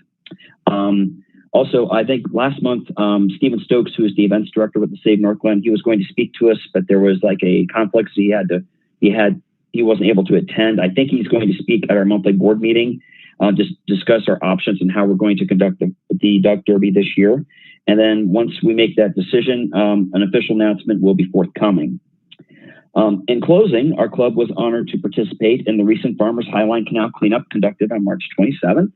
Also, I think last month, Stephen Stokes, who is the events director with the City of Northglenn, he was going to speak to us, but there was like a conflict, so he wasn't able to attend. I think he's going to speak at our monthly board meeting, just discuss our options and how we're going to conduct the Duck Derby this year. And then once we make that decision, an official announcement will be forthcoming. In closing, our club was honored to participate in the recent Farmers Highline Canal cleanup conducted on March 27th.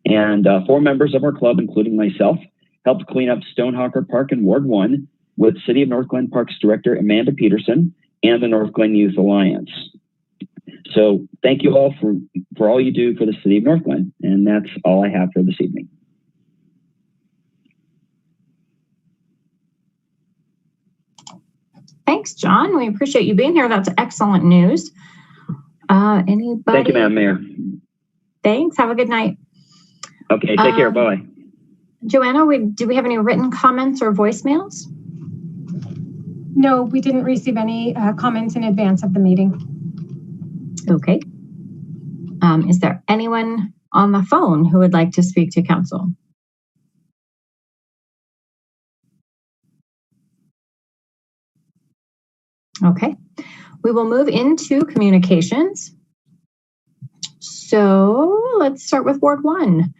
And 4 members of our club, including myself, helped clean up Stonehawker Park in Ward 1 with City of Northglenn Parks Director Amanda Peterson and the Northglenn Youth Alliance. So thank you all for all you do for the City of Northglenn. And that's all I have for this evening. Thanks, John. We appreciate you being here. That's excellent news. Anybody? Thank you, Madam Mayor. Thanks. Have a good night. Okay, take care. Bye. Joanna, do we have any written comments or voicemails? No, we didn't receive any comments in advance of the meeting. Okay. Is there anyone on the phone who would like to speak to council? Okay. We will move into communications. So let's start with Ward 1.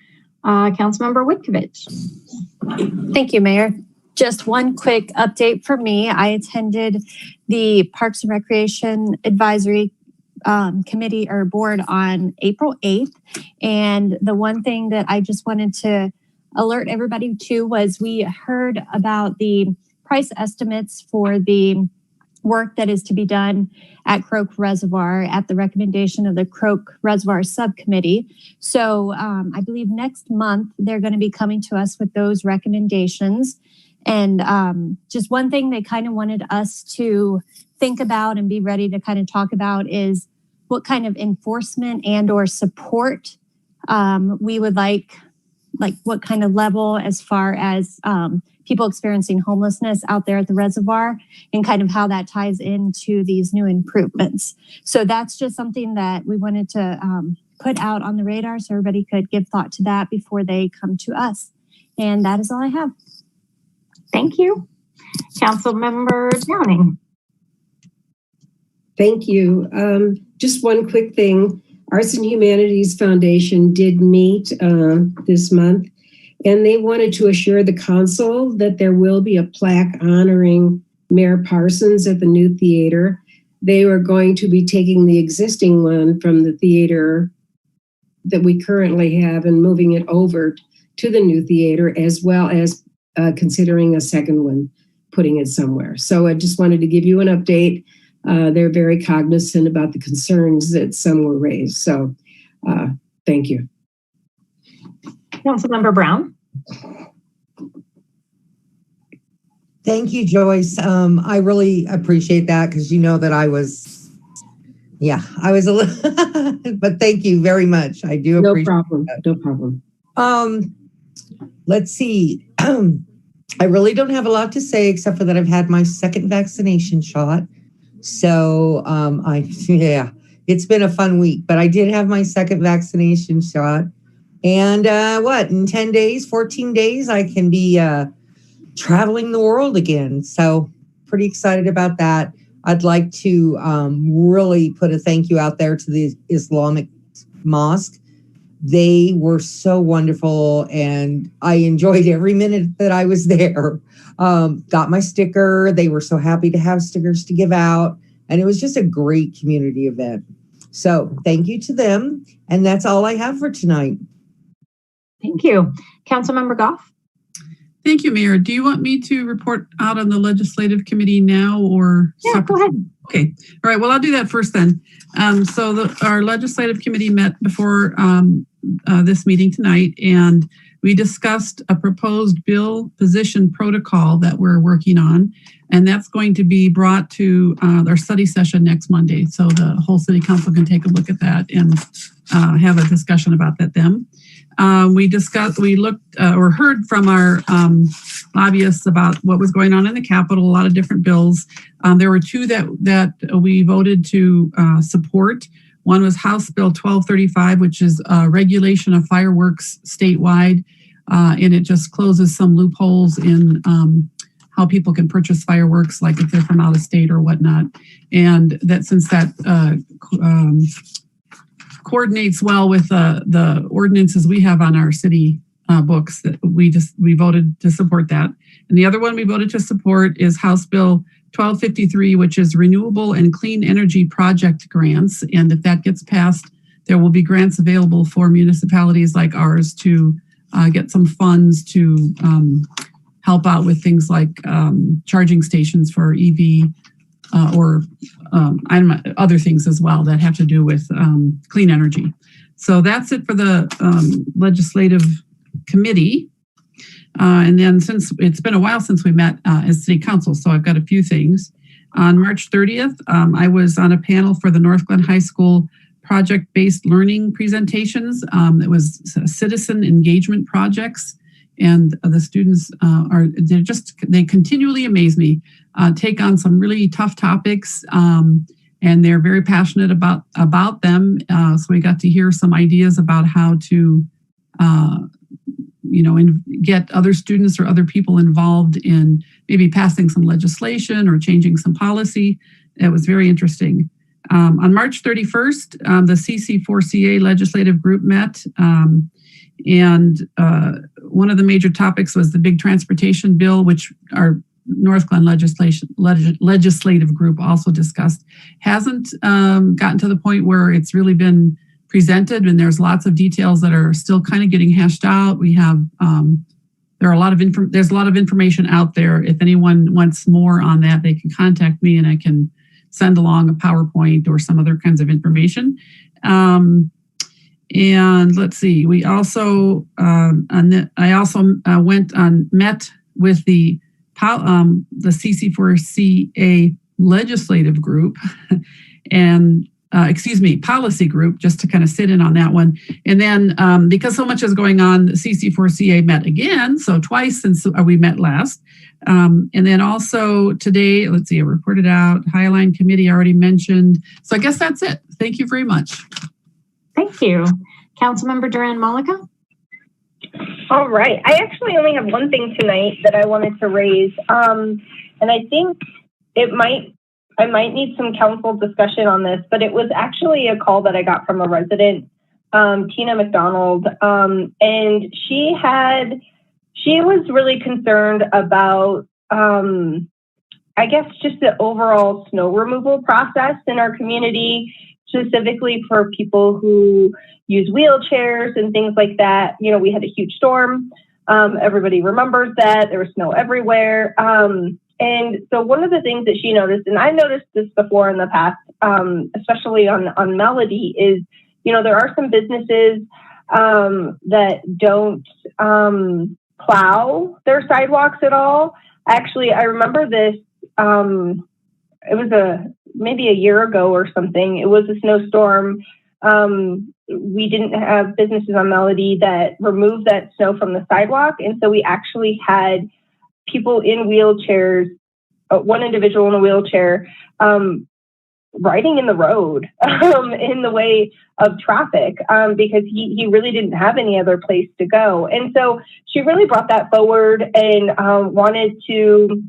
Councilmember Witkovich. Thank you, Mayor. Just one quick update for me. I attended the Parks and Recreation Advisory Committee or Board on April 8th. And the one thing that I just wanted to alert everybody to was we heard about the price estimates for the work that is to be done at Croak Reservoir at the recommendation of the Croak Reservoir Subcommittee. So I believe next month they're going to be coming to us with those recommendations. And just one thing they kind of wanted us to think about and be ready to kind of talk about is what kind of enforcement and or support we would like what kind of level as far as people experiencing homelessness out there at the reservoir and kind of how that ties into these new improvements. So that's just something that we wanted to put out on the radar so everybody could give thought to that before they come to us. And that is all I have. Thank you. Councilmember Downing. Thank you. Just one quick thing. Arts and Humanities Foundation did meet this month, and they wanted to assure the council that there will be a plaque honoring Mayor Parsons at the new theater. They are going to be taking the existing one from the theater that we currently have and moving it over to the new theater, as well as considering a second one, putting it somewhere. So I just wanted to give you an update. They're very cognizant about the concerns that some were raised. So thank you. Councilmember Brown. Thank you, Joyce. I really appreciate that because you know that I was a little, but thank you very much. I do appreciate that. No problem. Let's see. I really don't have a lot to say except for that I've had my second vaccination shot. So it's been a fun week, but I did have my second vaccination shot. And in 10 days, 14 days, I can be traveling the world again. So pretty excited about that. I'd like to really put a thank you out there to the Islamic Mosque. They were so wonderful, and I enjoyed every minute that I was there. Got my sticker. They were so happy to have stickers to give out, and it was just a great community event. So thank you to them, and that's all I have for tonight. Thank you. Councilmember Goff. Thank you, Mayor. Do you want me to report out on the legislative committee now or? Yeah, go ahead. Okay. All right. Well, I'll do that first then. Our legislative committee met before this meeting tonight, and we discussed a proposed bill position protocol that we're working on, and that's going to be brought to our study session next Monday. So the whole city council can take a look at that and have a discussion about that then. We looked or heard from our lobbyists about what was going on in the Capitol, a lot of different bills. There were two that we voted to support. One was House Bill 1235, which is regulation of fireworks statewide, and it just closes some loopholes in how people can purchase fireworks, like if they're from out of state or whatnot. And that since that coordinates well with the ordinances we have on our city books, that we voted to support that. And the other one we voted to support is House Bill 1253, which is renewable and clean energy project grants. And if that gets passed, there will be grants available for municipalities like ours to get some funds to help out with things like charging stations for EV or other things as well that have to do with clean energy. So that's it for the legislative committee. And then since it's been a while since we met as city council, so I've got a few things. On March 30th, I was on a panel for the Northglenn High School project-based learning presentations. It was citizen engagement projects, and the students they continually amaze me, take on some really tough topics, and they're very passionate about them. So we got to hear some ideas about how to get other students or other people involved in maybe passing some legislation or changing some policy. It was very interesting. On March 31st, the CC4CA legislative group met, and one of the major topics was the big transportation bill, which our Northglenn legislative group also discussed. Hasn't gotten to the point where it's really been presented, and there's lots of details that are still kind of getting hashed out. We have there's a lot of information out there. If anyone wants more on that, they can contact me and I can send along a PowerPoint or some other kinds of information. And let's see, we also I also met with the CC4CA legislative group and policy group, just to kind of sit in on that one. And then because so much is going on, the CC4CA met again, so twice since we met last. And then also today, let's see, I reported out, Highline Committee already mentioned. So I guess that's it. Thank you very much. Thank you. Councilmember Duran-Malika? All right. I actually only have one thing tonight that I wanted to raise. And I think I might need some council discussion on this, but it was actually a call that I got from a resident, Tina McDonald, and she was really concerned about, I guess, just the overall snow removal process in our community, specifically for people who use wheelchairs and things like that. You know, we had a huge storm. Everybody remembers that. There was snow everywhere. And so one of the things that she noticed, and I noticed this before in the past, especially on Melody, is, there are some businesses that don't plow their sidewalks at all. Actually, I remember this, it was maybe a year ago or something. It was a snowstorm. We didn't have businesses on Melody that removed that snow from the sidewalk. And so we actually had people in wheelchairs, one individual in a wheelchair, riding in the road in the way of traffic because he really didn't have any other place to go. And so she really brought that forward and wanted to,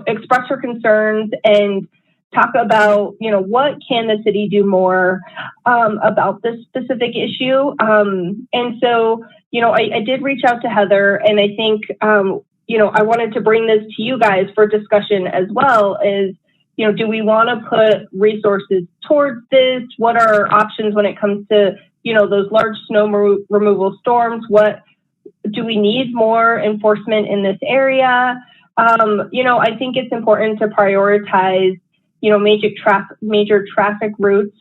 express her concerns and talk about, what can the city do more about this specific issue. And so, I did reach out to Heather, and I think, I wanted to bring this to you guys for discussion as well. Is, do we want to put resources towards this? What are our options when it comes to, those large snow removal storms? What do we need more enforcement in this area? I think it's important to prioritize, major traffic routes.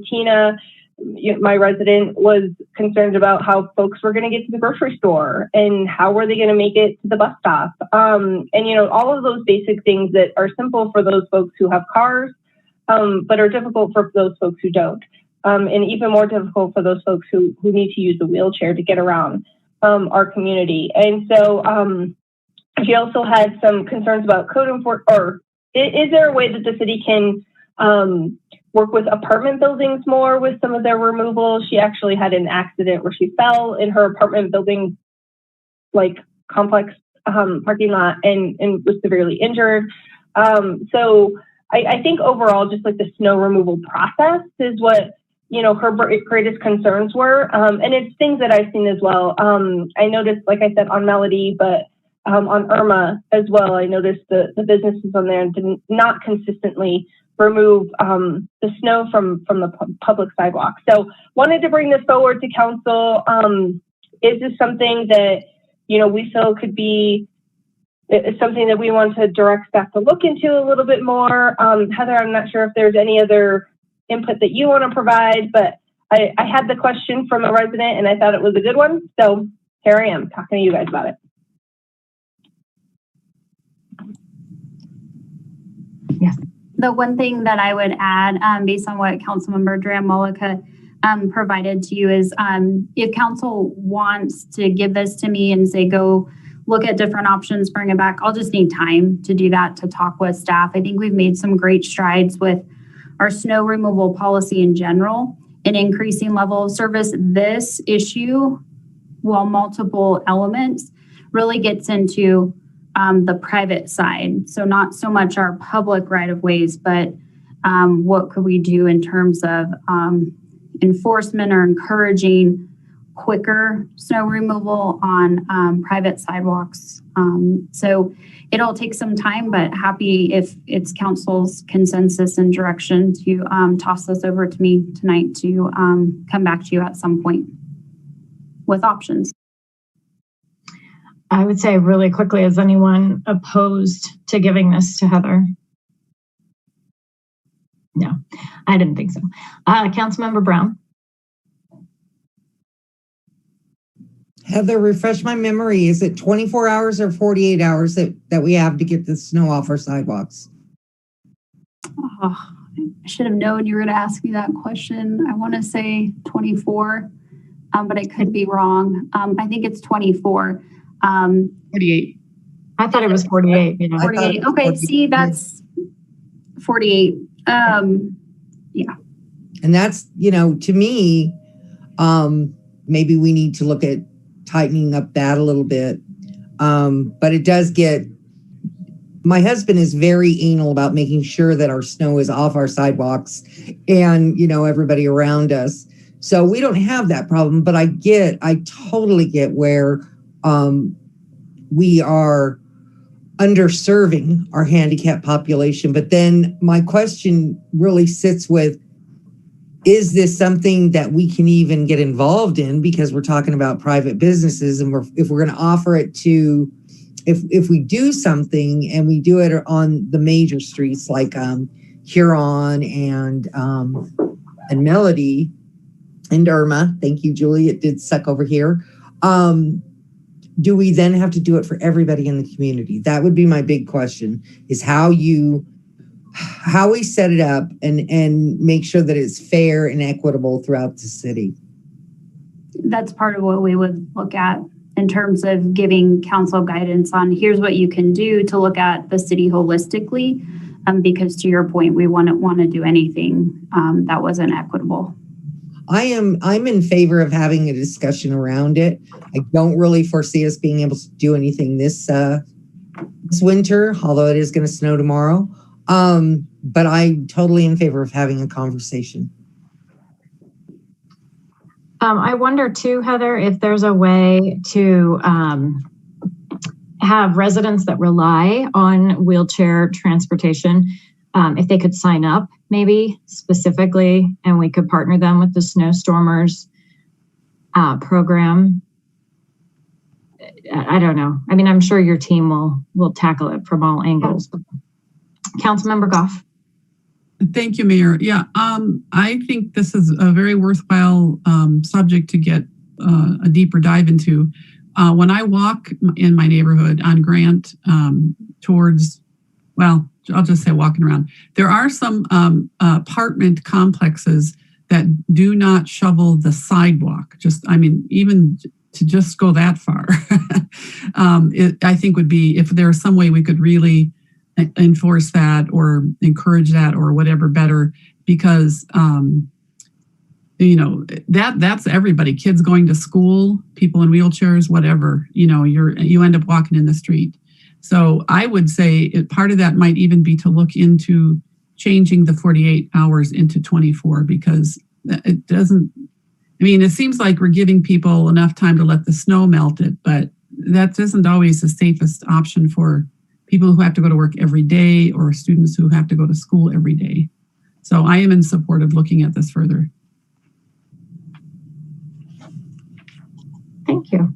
Tina, my resident, was concerned about how folks were going to get to the grocery store and how were they going to make it to the bus stop. And, all of those basic things that are simple for those folks who have cars, but are difficult for those folks who don't. And even more difficult for those folks who need to use a wheelchair to get around our community. And so she also had some concerns about code enforcement, or is there a way that the city can work with apartment buildings more with some of their removal. She actually had an accident where she fell in her apartment building, like complex parking lot, and was severely injured. So I think overall, just like the snow removal process is what, you know, her greatest concerns were. And it's things that I've seen as well. I noticed, like I said, on Melody, but on Irma as well, I noticed the businesses on there did not consistently remove the snow from the public sidewalk. So wanted to bring this forward to council. Is this something that, you know, we feel could be something that we want to direct staff to look into a little bit more? Heather, I'm not sure if there's any other input that you want to provide, but I had the question from a resident and I thought it was a good one. So here I am talking to you guys about it. Yes. The one thing that I would add, based on what Councilmember Dram-Malika provided to you, is if council wants to give this to me and say, go look at different options, bring it back, I'll just need time to do that, to talk with staff. I think we've made some great strides with our snow removal policy in general and increasing level of service. This issue, while multiple elements, really gets into the private side. So not so much our public right-of-ways, but what could we do in terms of enforcement or encouraging quicker snow removal on private sidewalks. So it'll take some time, but happy if it's council's consensus and direction to toss this over to me tonight to come back to you at some point with options. I would say really quickly, is anyone opposed to giving this to Heather? No, I didn't think so. Councilmember Brown. Heather, refresh my memory. Is it 24 hours or 48 hours that we have to get the snow off our sidewalks? Oh, I should have known you were going to ask me that question. I want to say 24, but I could be wrong. I think it's 24. 48. I thought it was 48. You know. 48. Okay, see, that's 48. Yeah. And that's, you know, to me, maybe we need to look at tightening up that a little bit. But it does get, my husband is very anal about making sure that our snow is off our sidewalks and, you know, everybody around us. So we don't have that problem, but I totally get where we are underserving our handicapped population. But then my question really sits with, is this something that we can even get involved in? Because we're talking about private businesses, and if we're going to offer it to, if we do something and we do it on the major streets like Huron and Melody and Irma, thank you, Julie, it did suck over here. Do we then have to do it for everybody in the community? That would be my big question, is how we set it up and make sure that it's fair and equitable throughout the city. That's part of what we would look at in terms of giving council guidance on here's what you can do to look at the city holistically. Because to your point, we wouldn't want to do anything that wasn't equitable. I'm in favor of having a discussion around it. I don't really foresee us being able to do anything this winter, although it is going to snow tomorrow. But I'm totally in favor of having a conversation. I wonder too, Heather, if there's a way to have residents that rely on wheelchair transportation, if they could sign up maybe specifically, and we could partner them with the Snowstormers program. I don't know. I mean, I'm sure your team will tackle it from all angles. Councilmember Goff. Thank you, Mayor. Yeah, I think this is a very worthwhile subject to get a deeper dive into. When I walk in my neighborhood on Grant towards, well, I'll just say walking around, there are some apartment complexes that do not shovel the sidewalk. Even to just go that far, I think would be, if there's some way we could really enforce that or encourage that or whatever better, because that's everybody, kids going to school, people in wheelchairs, whatever, you end up walking in the street. So I would say part of that might even be to look into changing the 48 hours into 24, because it doesn't, it seems like we're giving people enough time to let the snow melt it, but that isn't always the safest option for people who have to go to work every day or students who have to go to school every day. So I am in support of looking at this further. Thank you.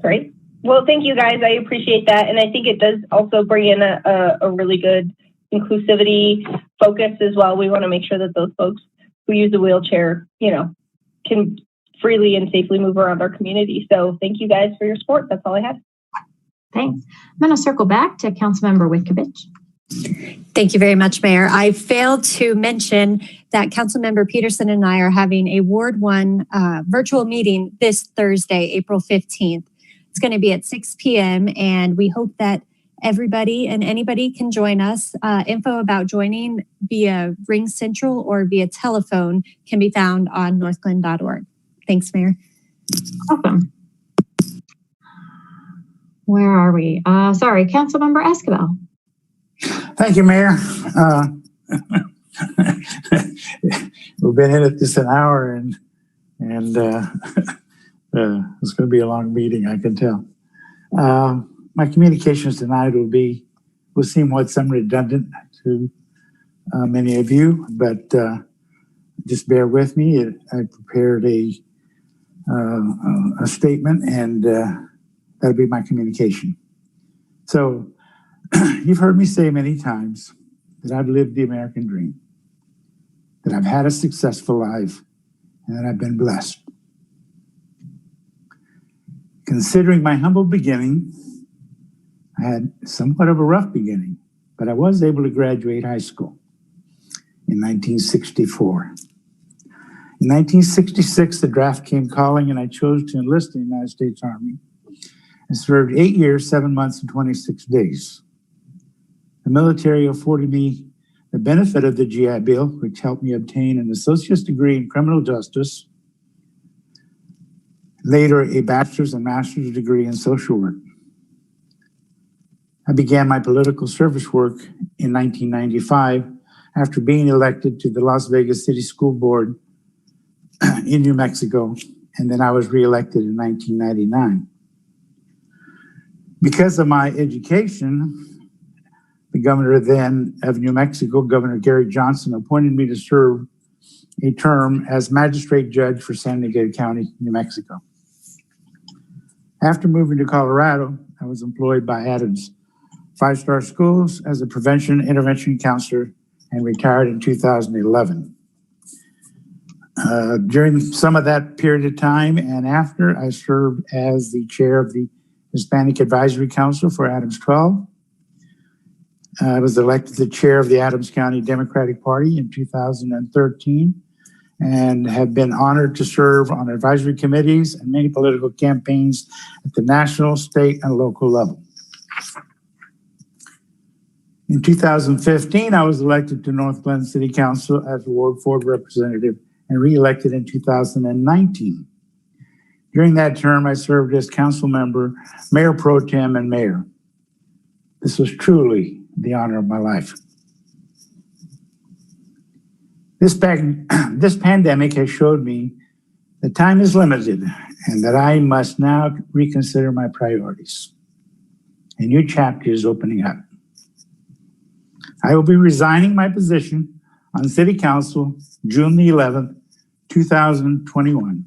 Great. Well, thank you guys. I appreciate that. And I think it does also bring in a really good inclusivity focus as well. We want to make sure that those folks who use a wheelchair, can freely and safely move around our community. So thank you guys for your support. That's all I had. Thanks. I'm going to circle back to Councilmember Witkovich. Thank you very much, Mayor. I failed to mention that Councilmember Peterson and I are having a Ward 1 virtual meeting this Thursday, April 15th. It's going to be at 6 p.m. and we hope that everybody and anybody can join us. Info about joining via Ring Central or via telephone can be found on northglenn.org. Thanks, Mayor. Awesome. Where are we? Sorry, Councilmember Esquivel. Thank you, Mayor. We've been in it just an hour, and it's going to be a long meeting, I can tell. My communications tonight will seem some redundant to many of you, but just bear with me. I prepared a statement, and that'll be my communication. So you've heard me say many times that I've lived the American dream, that I've had a successful life, and that I've been blessed. Considering my humble beginning, I had somewhat of a rough beginning, but I was able to graduate high school in 1964. In 1966, the draft came calling, and I chose to enlist in the United States Army and served 8 years, 7 months, and 26 days. The military afforded me the benefit of the GI Bill, which helped me obtain an associate's degree in criminal justice, later a bachelor's and master's degree in social work. I began my political service work in 1995 after being elected to the Las Vegas City School Board in New Mexico, and then I was reelected in 1999. Because of my education, the governor then of New Mexico, Governor Gary Johnson, appointed me to serve a term as magistrate judge for San Miguel County, New Mexico. After moving to Colorado, I was employed by Adams 5-Star Schools as a prevention intervention counselor and retired in 2011. During some of that period of time and after, I served as the chair of the Hispanic Advisory Council for Adams 12. I was elected the chair of the Adams County Democratic Party in 2013 and have been honored to serve on advisory committees and many political campaigns at the national, state, and local level. In 2015, I was elected to Northglenn City Council as a Ward 4 representative and re-elected in 2019. During that term, I served as council member, mayor pro tem, and mayor. This was truly the honor of my life. This pandemic has showed me that time is limited and that I must now reconsider my priorities. A new chapter is opening up. I will be resigning my position on City Council June the 11th, 2021.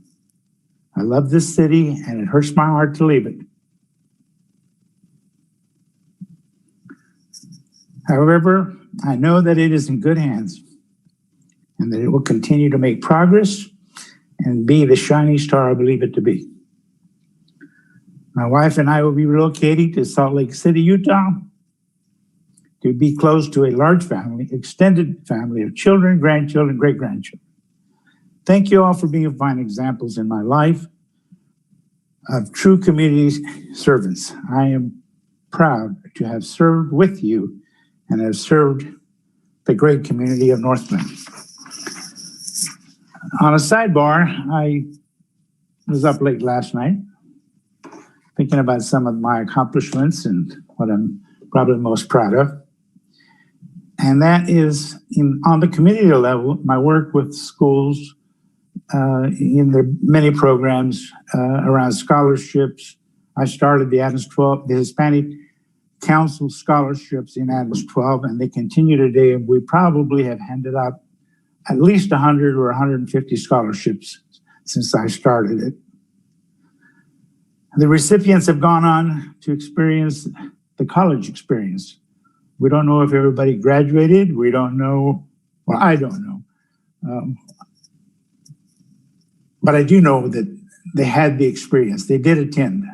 I love this city and it hurts my heart to leave it. However, I know that it is in good hands and that it will continue to make progress and be the shining star I believe it to be. My wife and I will be relocating to Salt Lake City, Utah, to be close to a large family, extended family of children, grandchildren, great-grandchildren. Thank you all for being fine examples in my life of true community servants. I am proud to have served with you and have served the great community of Northglenn. On a sidebar, I was up late last night thinking about some of my accomplishments and what I'm probably most proud of. And that is on the community level, my work with schools in their many programs around scholarships. I started the the Hispanic Council scholarships in Adams 12, and they continue today. And we probably have handed out at least 100 or 150 scholarships since I started it. The recipients have gone on to experience the college experience. We don't know if everybody graduated. We don't know, well, I don't know. But I do know that they had the experience. They did attend.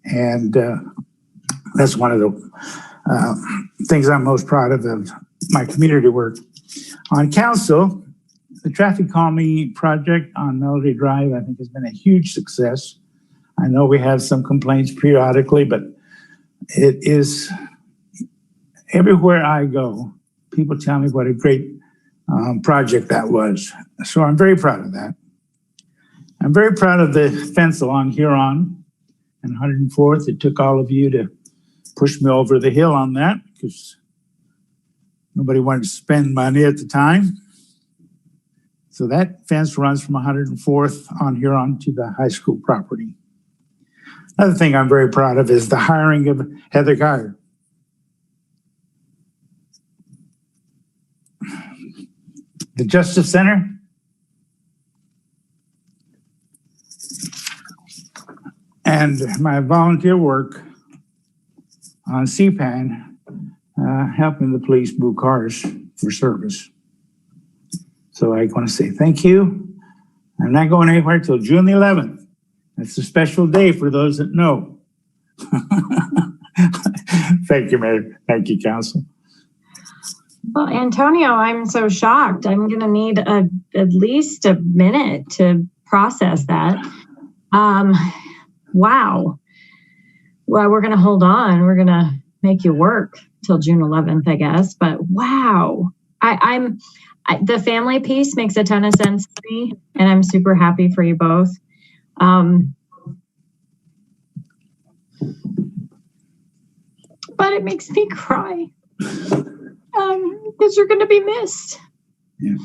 And that's one of the things I'm most proud of my community work. On council, the Traffic Calming project on Melody Drive, I think, has been a huge success. I know we have some complaints periodically, but it is, everywhere I go, people tell me what a great project that was. So I'm very proud of that. I'm very proud of the fence along Huron and 104th. It took all of you to push me over the hill on that because nobody wanted to spend money at the time. So that fence runs from 104th on Huron to the high school property. Another thing I'm very proud of is the hiring of Heather Geyer. The Justice Center. And my volunteer work on CPAN, helping the police move cars for service. So I want to say thank you. I'm not going anywhere till June the 11th. It's a special day for those that know. Thank you, Mayor. Thank you, Council. Well, Antonio, I'm so shocked. I'm going to need at least a minute to process that. Wow. Well, we're going to hold on. We're going to make you work till June 11th, I guess. But wow, the family piece makes a ton of sense to me, and I'm super happy for you both. But it makes me cry because you're going to be missed. Yeah.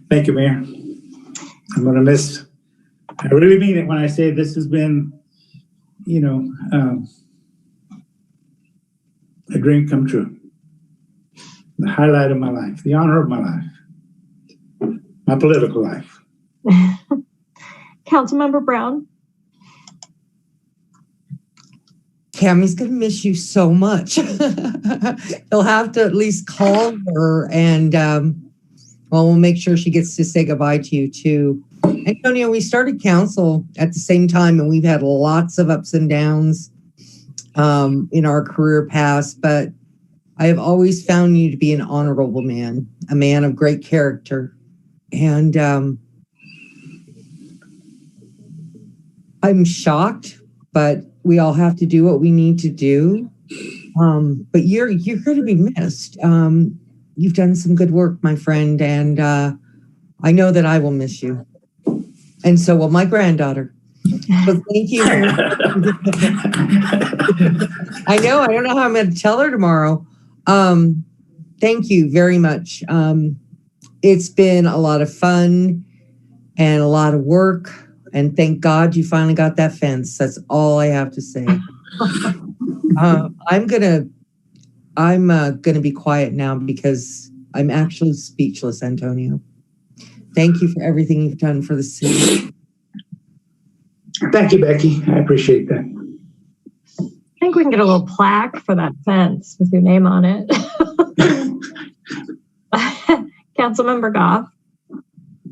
Thank you, Mayor. I'm going to miss. I really mean it when I say this has been, you know, a dream come true. The highlight of my life, the honor of my life, my political life. Councilmember Brown. Cammie's going to miss you so much. He'll have to at least call her and, well, we'll make sure she gets to say goodbye to you too. Antonio, we started council at the same time and we've had lots of ups and downs in our career past, but I have always found you to be an honorable man, a man of great character. And I'm shocked, but we all have to do what we need to do. But you're going to be missed. You've done some good work, my friend, and I know that I will miss you. And so will my granddaughter. So thank you. I don't know how I'm going to tell her tomorrow. Thank you very much. It's been a lot of fun and a lot of work. And thank God you finally got that fence. That's all I have to say. I'm gonna be quiet now because I'm actually speechless, Antonio. Thank you for everything you've done for the city. Thank you, Becky. I appreciate that. I think we can get a little plaque for that fence with your name on it. Councilmember Goff.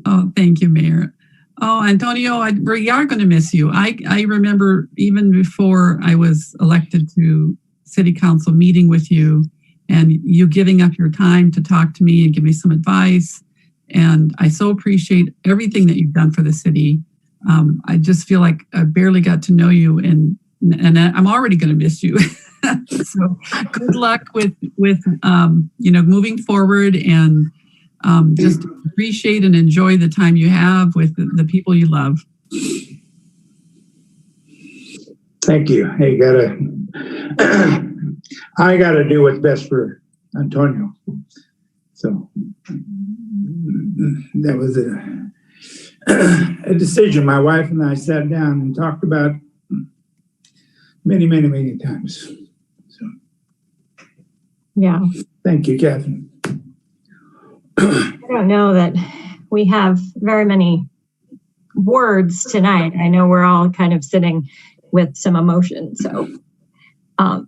Oh, thank you, Mayor. Oh, Antonio, we are going to miss you. I remember even before I was elected to city council meeting with you and you giving up your time to talk to me and give me some advice. And I so appreciate everything that you've done for the city. I just feel like I barely got to know you and I'm already going to miss you. So good luck with moving forward, and just appreciate and enjoy the time you have with the people you love. Thank you. Hey, I gotta do what's best for Antonio. So that was a decision my wife and I sat down and talked about many, many, many times. So yeah. Thank you, Catherine. I don't know that we have very many words tonight. I know we're all kind of sitting with some emotion. So I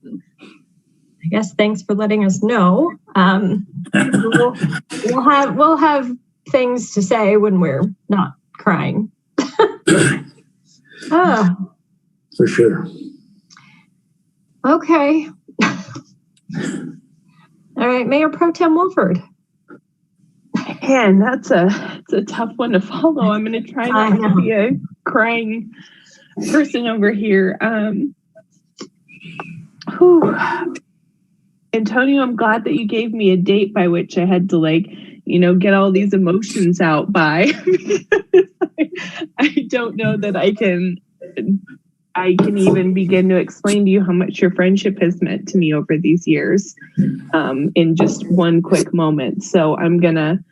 guess thanks for letting us know. We'll have things to say when we're not crying. For sure. Okay. All right, Mayor Pro Tem Wolford. Man, it's a tough one to follow. I'm going to try not to be a crying person over here. Antonio, I'm glad that you gave me a date by which I had to get all these emotions out by. I don't know that I can even begin to explain to you how much your friendship has meant to me over these years, in just one quick moment. So I'm gonna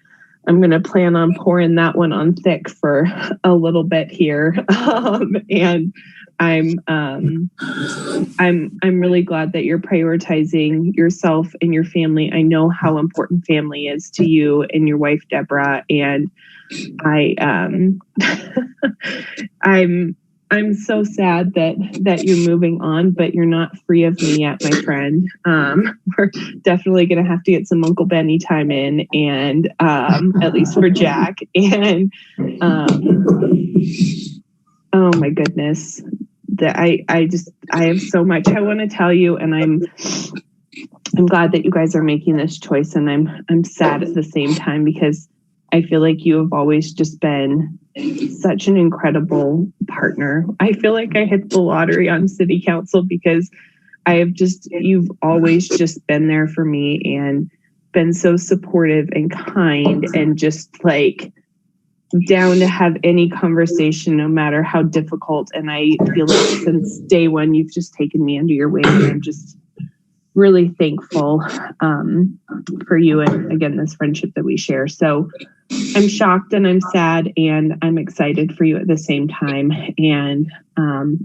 plan on pouring that one on thick for a little bit here. And I'm really glad that you're prioritizing yourself and your family. I know how important family is to you and your wife, Deborah. And I'm so sad that you're moving on, but you're not free of me yet, my friend. We're definitely going to have to get some Uncle Benny time in, and at least for Jack. And oh my goodness, that I have so much I want to tell you, and I'm glad that you guys are making this choice, and I'm sad at the same time because I feel like you have always just been such an incredible partner. I feel like I hit the lottery on city council because you've always just been there for me and been so supportive and kind and just down to have any conversation, no matter how difficult. And I feel like since day one, you've just taken me under your wing, and I'm just really thankful for you and again this friendship that we share. So I'm shocked and I'm sad and I'm excited for you at the same time. And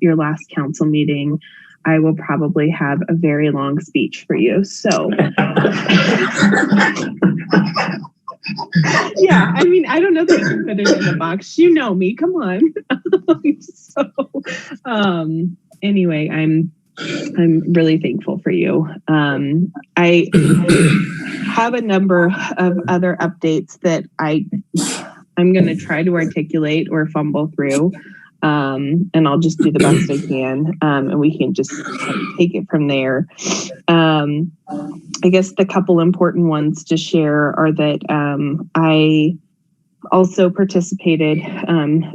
your last council meeting, I will probably have a very long speech for you. So yeah, I mean, I don't know that you can put it in a box. You know me, come on. Anyway, I'm really thankful for you. I have a number of other updates that I'm going to try to articulate or fumble through, and I'll just do the best I can, and we can just take it from there. I guess the couple important ones to share are that I also participated,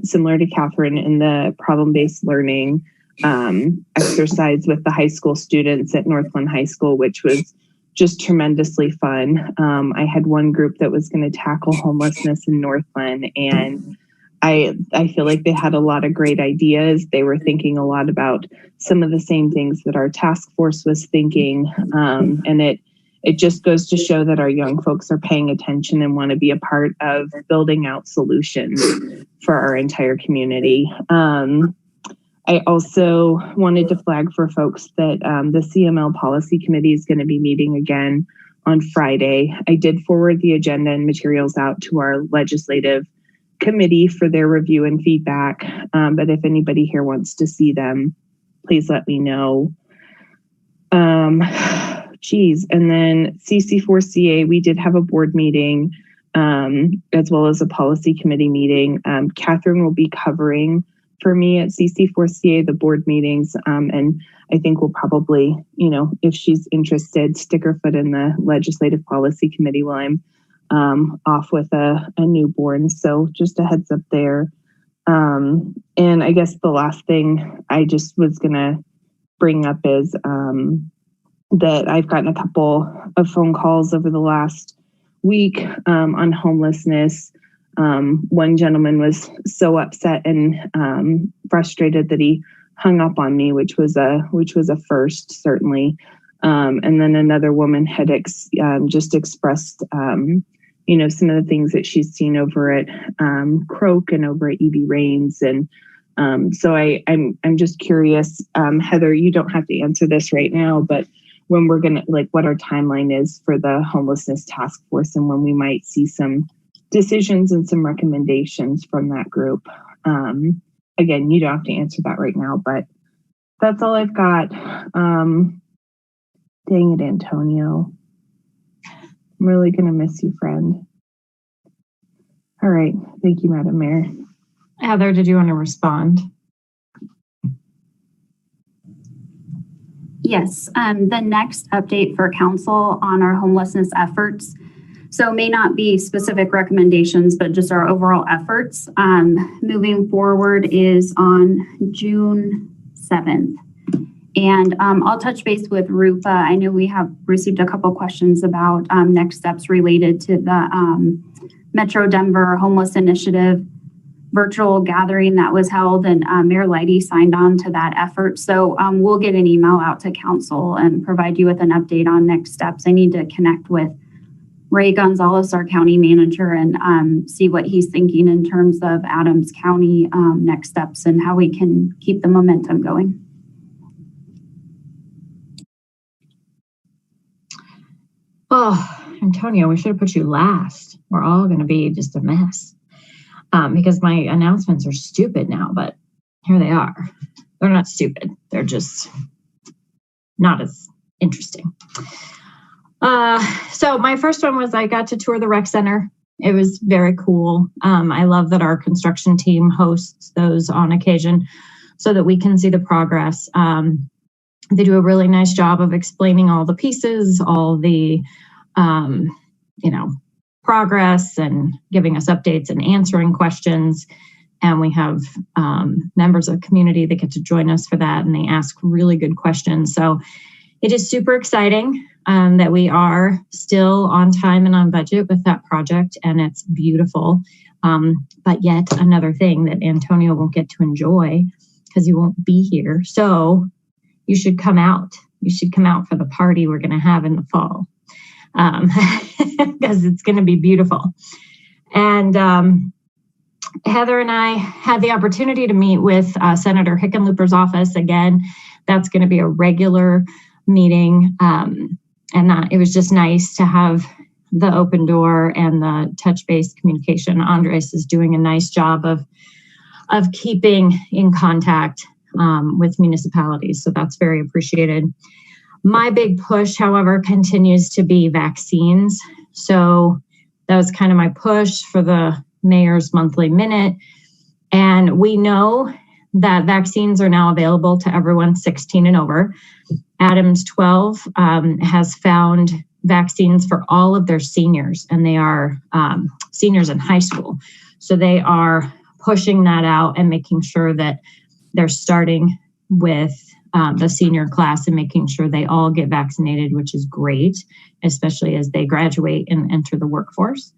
similar to Catherine, in the problem-based learning exercise with the high school students at Northglenn High School, which was just tremendously fun. I had one group that was going to tackle homelessness in Northglenn, and I feel like they had a lot of great ideas. They were thinking a lot about some of the same things that our task force was thinking, and it just goes to show that our young folks are paying attention and want to be a part of building out solutions for our entire community. I also wanted to flag for folks that the CML Policy Committee is going to be meeting again on Friday. I did forward the agenda and materials out to our legislative committee for their review and feedback, but if anybody here wants to see them, please let me know. And then CC4CA, we did have a board meeting as well as a policy committee meeting. Catherine will be covering for me at CC4CA, the board meetings. And I think we'll probably, if she's interested, stick her foot in the legislative policy committee while I'm off with a newborn. So just a heads up there. And I guess the last thing I just was going to bring up is that I've gotten a couple of phone calls over the last week on homelessness. One gentleman was so upset and frustrated that he hung up on me, which was a first, certainly. And then another woman had just expressed, some of the things that she's seen over at Croak and over at EB Rains. And so I'm just curious, Heather, you don't have to answer this right now, but when we're gonna, what our timeline is for the homelessness task force and when we might see some decisions and some recommendations from that group. Again, you don't have to answer that right now, but that's all I've got. Dang it, Antonio. I'm really gonna miss you, friend. All right, thank you, Madam Mayor. Heather, did you want to respond? Yes, the next update for council on our homelessness efforts. So may not be specific recommendations, but just our overall efforts moving forward is on June 7th. And I'll touch base with Rupa. I know we have received a couple questions about next steps related to the Metro Denver Homeless Initiative virtual gathering that was held, and Mayor Leidy signed on to that effort. So we'll get an email out to council and provide you with an update on next steps. I need to connect with Ray Gonzalez, our county manager, and see what he's thinking in terms of Adams County next steps and how we can keep the momentum going. Oh, Antonio, we should have put you last. We're all going to be just a mess. Because my announcements are stupid now, but here they are. They're not stupid. They're just not as interesting. So my first one was I got to tour the rec center. It was very cool. I love that our construction team hosts those on occasion so that we can see the progress. They do a really nice job of explaining all the pieces, all the, progress and giving us updates and answering questions. And we have members of the community that get to join us for that, and they ask really good questions. So it is super exciting that we are still on time and on budget with that project, and it's beautiful. But yet another thing that Antonio won't get to enjoy because he won't be here. So you should come out. You should come out for the party we're going to have in the fall. Because it's going to be beautiful. And Heather and I had the opportunity to meet with Senator Hickenlooper's office. Again, that's going to be a regular meeting. And it was just nice to have the open door and the touch-based communication. Andres is doing a nice job of keeping in contact with municipalities. So that's very appreciated. My big push, however, continues to be vaccines. So that was kind of my push for the mayor's monthly minute. And we know that vaccines are now available to everyone 16 and over. Adams 12 has found vaccines for all of their seniors, and they are seniors in high school. So they are pushing that out and making sure that they're starting with the senior class and making sure they all get vaccinated, which is great, especially as they graduate and enter the workforce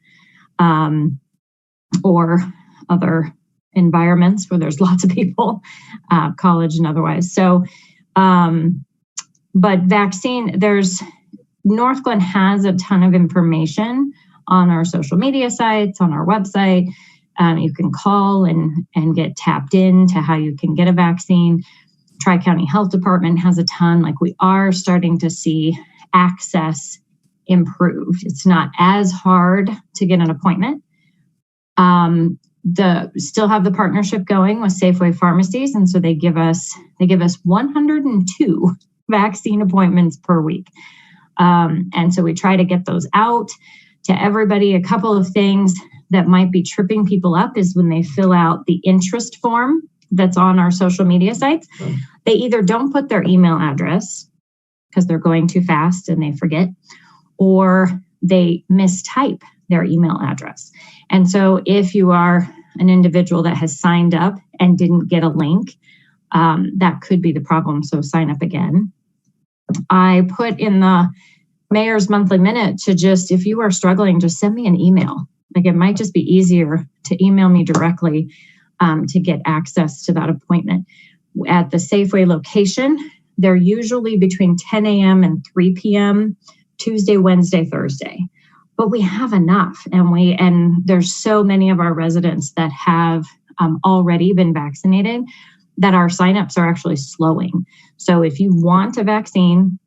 or other environments where there's lots of people, college and otherwise. So, but vaccine, Northglenn has a ton of information on our social media sites, on our website. You can call and get tapped in to how you can get a vaccine. Tri-County Health Department has a ton. We are starting to see access improved. It's not as hard to get an appointment. Still have the partnership going with Safeway pharmacies, and so they give us 102 vaccine appointments per week. And so we try to get those out to everybody. A couple of things that might be tripping people up is when they fill out the interest form that's on our social media sites. They either don't put their email address because they're going too fast and they forget, or they mistype their email address. And so if you are an individual that has signed up and didn't get a link, that could be the problem. So sign up again. I put in the mayor's monthly minute to just, if you are struggling, just send me an email. Like, it might just be easier to email me directly to get access to that appointment. At the Safeway location, they're usually between 10 a.m. and 3 p.m. Tuesday, Wednesday, Thursday. But we have enough, and there's so many of our residents that have already been vaccinated that our signups are actually slowing. So if you want a vaccine,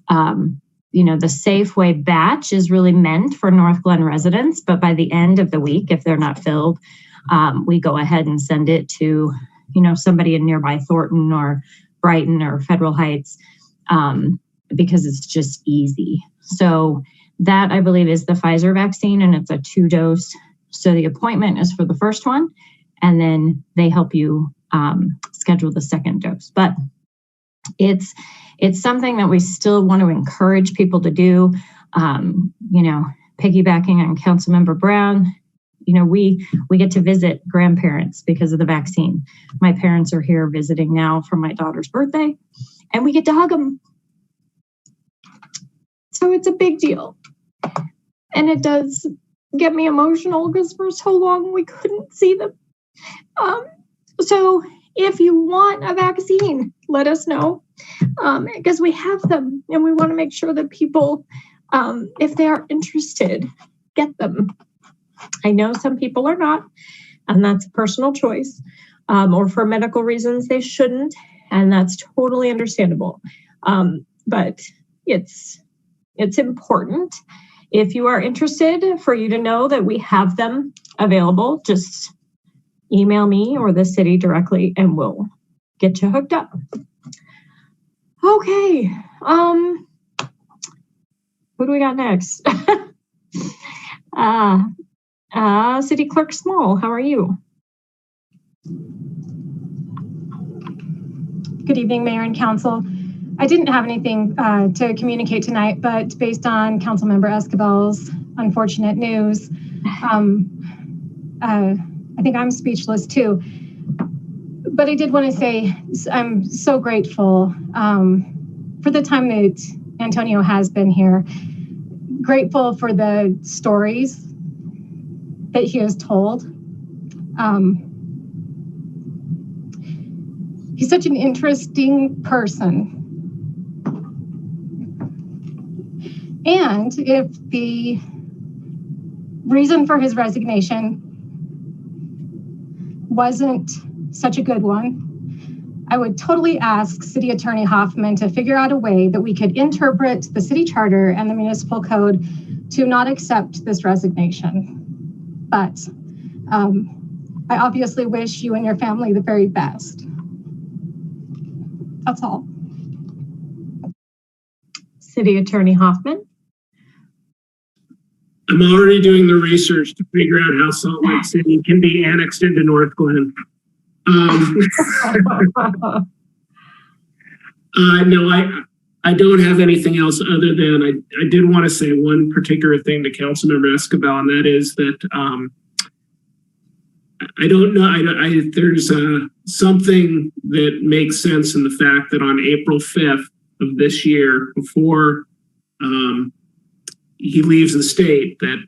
the Safeway batch is really meant for Northglenn residents, but by the end of the week, if they're not filled, we go ahead and send it to, somebody in nearby Thornton or Brighton or Federal Heights, because it's just easy. So that, I believe, is the Pfizer vaccine, and it's a 2-dose. So the appointment is for the first one, and then they help you schedule the second dose. But it's something that we still want to encourage people to do. Piggybacking on Councilmember Brown, we get to visit grandparents because of the vaccine. My parents are here visiting now for my daughter's birthday, and we get to hug them. So it's a big deal. And it does get me emotional because for so long we couldn't see them. So if you want a vaccine, let us know, because we have them and we want to make sure that people, if they are interested, get them. I know some people are not, and that's a personal choice, or for medical reasons they shouldn't, and that's totally understandable. But it's important, if you are interested, for you to know that we have them available. Just email me or the city directly and we'll get you hooked up. Okay. What do we got next? City Clerk Small, how are you? Good evening, Mayor and Council. I didn't have anything to communicate tonight, but based on Councilmember Escobar's unfortunate news, I think I'm speechless too. But I did want to say I'm so grateful for the time that Antonio has been here. Grateful for the stories that he has told. He's such an interesting person. And if the reason for his resignation wasn't such a good one, I would totally ask City Attorney Hoffman to figure out a way that we could interpret the city charter and the municipal code to not accept this resignation. But I obviously wish you and your family the very best. That's all. City Attorney Hoffman. I'm already doing the research to figure out how Salt Lake City can be annexed into Northglenn. No, I don't have anything else other than I did want to say one particular thing to Councilmember Escobar, and that is that I don't know. There's something that makes sense in the fact that on April 5th of this year, before he leaves the state, that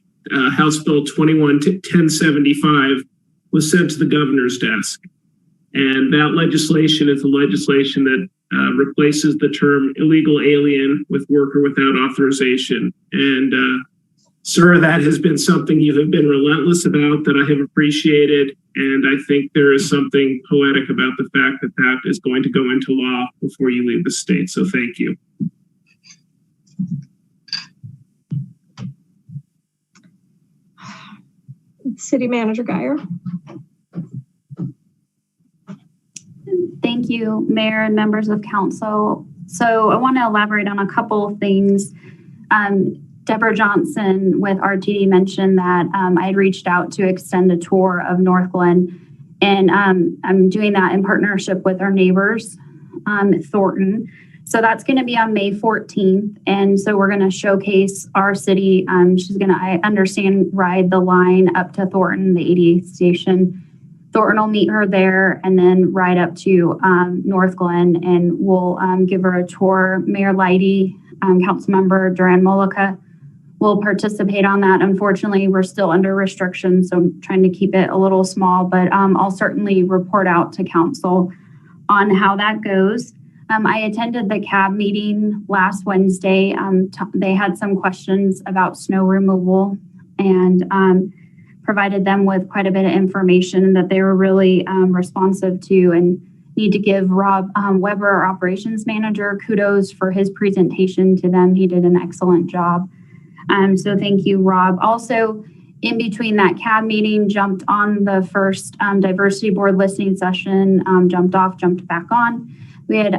House Bill 21-1075 was sent to the governor's desk. And that legislation is the legislation that replaces the term illegal alien with worker without authorization. And sir, that has been something you have been relentless about, that I have appreciated. And I think there is something poetic about the fact that that is going to go into law before you leave the state. So thank you. City Manager Geyer. Thank you, Mayor and members of council. So I want to elaborate on a couple of things. Deborah Johnson with RTD mentioned that I had reached out to extend a tour of Northglenn, and I'm doing that in partnership with our neighbors, Thornton. So that's going to be on May 14th. And so we're going to showcase our city. She's going to, I understand, ride the line up to Thornton, the 88th station, Thornton will meet her there and then ride up to Northglenn, and we'll give her a tour. Mayor Leidy, Councilmember Duran Mullica will participate on that. Unfortunately, we're still under restrictions, so I'm trying to keep it a little small, but I'll certainly report out to council on how that goes. I attended the CAB meeting last Wednesday. They had some questions about snow removal, and provided them with quite a bit of information that they were really responsive to, and need to give Rob Weber, our operations manager, kudos for his presentation to them. He did an excellent job. So thank you, Rob. Also, in between that CAB meeting, jumped on the first diversity board listening session, jumped off, jumped back on. We had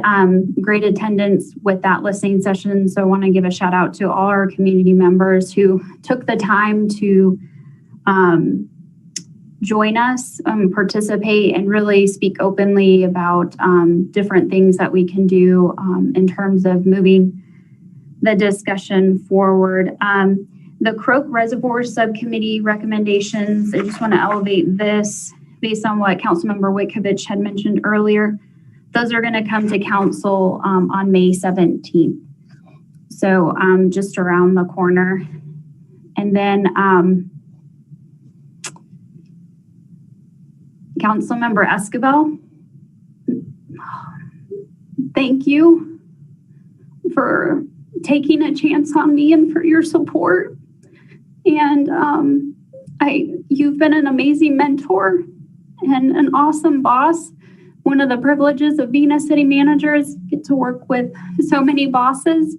great attendance with that listening session. So I want to give a shout out to all our community members who took the time to join us, participate, and really speak openly about different things that we can do in terms of moving the discussion forward. The Croak Reservoir Subcommittee recommendations, I just want to elevate this based on what Councilmember Witkovich had mentioned earlier. Those are going to come to council on May 17th. So just around the corner. And then Councilmember Escobar, thank you for taking a chance on me and for your support. And you've been an amazing mentor and an awesome boss. One of the privileges of being a city manager is get to work with so many bosses,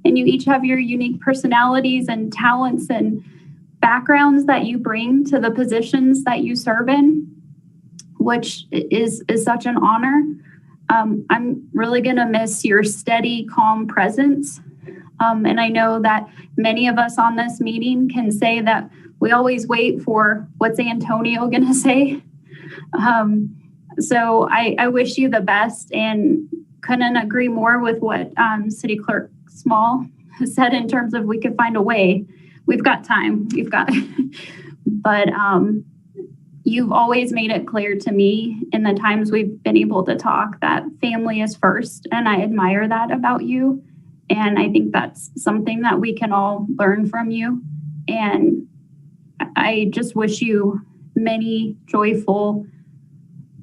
and you each have your unique personalities and talents and backgrounds that you bring to the positions that you serve in, which is such an honor. I'm really going to miss your steady, calm presence. And I know that many of us on this meeting can say that we always wait for what's Antonio going to say. So I wish you the best, and couldn't agree more with what City Clerk Small said in terms of we could find a way. We've got time. But you've always made it clear to me in the times we've been able to talk that family is first, and I admire that about you. And I think that's something that we can all learn from you. And I just wish you many joyful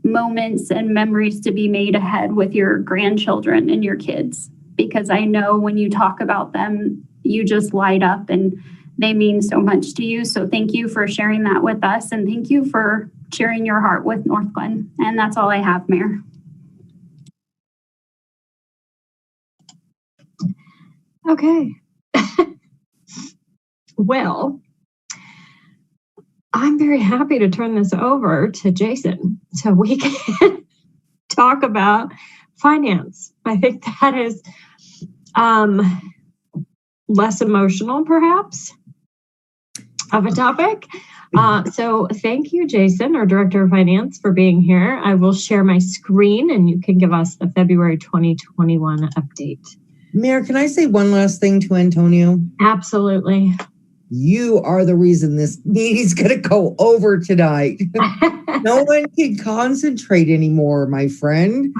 moments and memories to be made ahead with your grandchildren and your kids, because I know when you talk about them, you just light up and they mean so much to you. So thank you for sharing that with us, and thank you for sharing your heart with Northglenn. And that's all I have, Mayor. Okay. Well, I'm very happy to turn this over to Jason so we can talk about finance. I think that is less emotional, perhaps, of a topic. So thank you, Jason, our Director of Finance, for being here. I will share my screen and you can give us the February 2021 update. Mayor, can I say one last thing to Antonio? Absolutely. You are the reason this meeting's going to go over tonight. No one can concentrate anymore, my friend.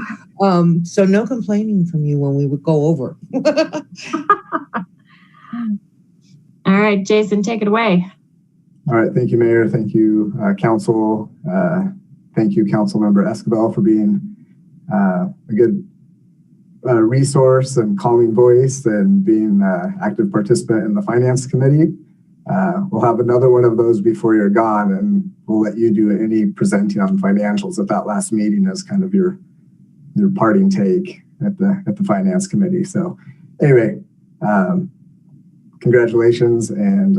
So no complaining from you when we would go over. All right, Jason, take it away. All right. Thank you, Mayor. Thank you, Council. Thank you, Councilmember Escobar, for being a good resource and calming voice and being an active participant in the Finance Committee. We'll have another one of those before you're gone, and we'll let you do any presenting on financials at that last meeting as kind of your parting take at the Finance Committee. So anyway, congratulations, and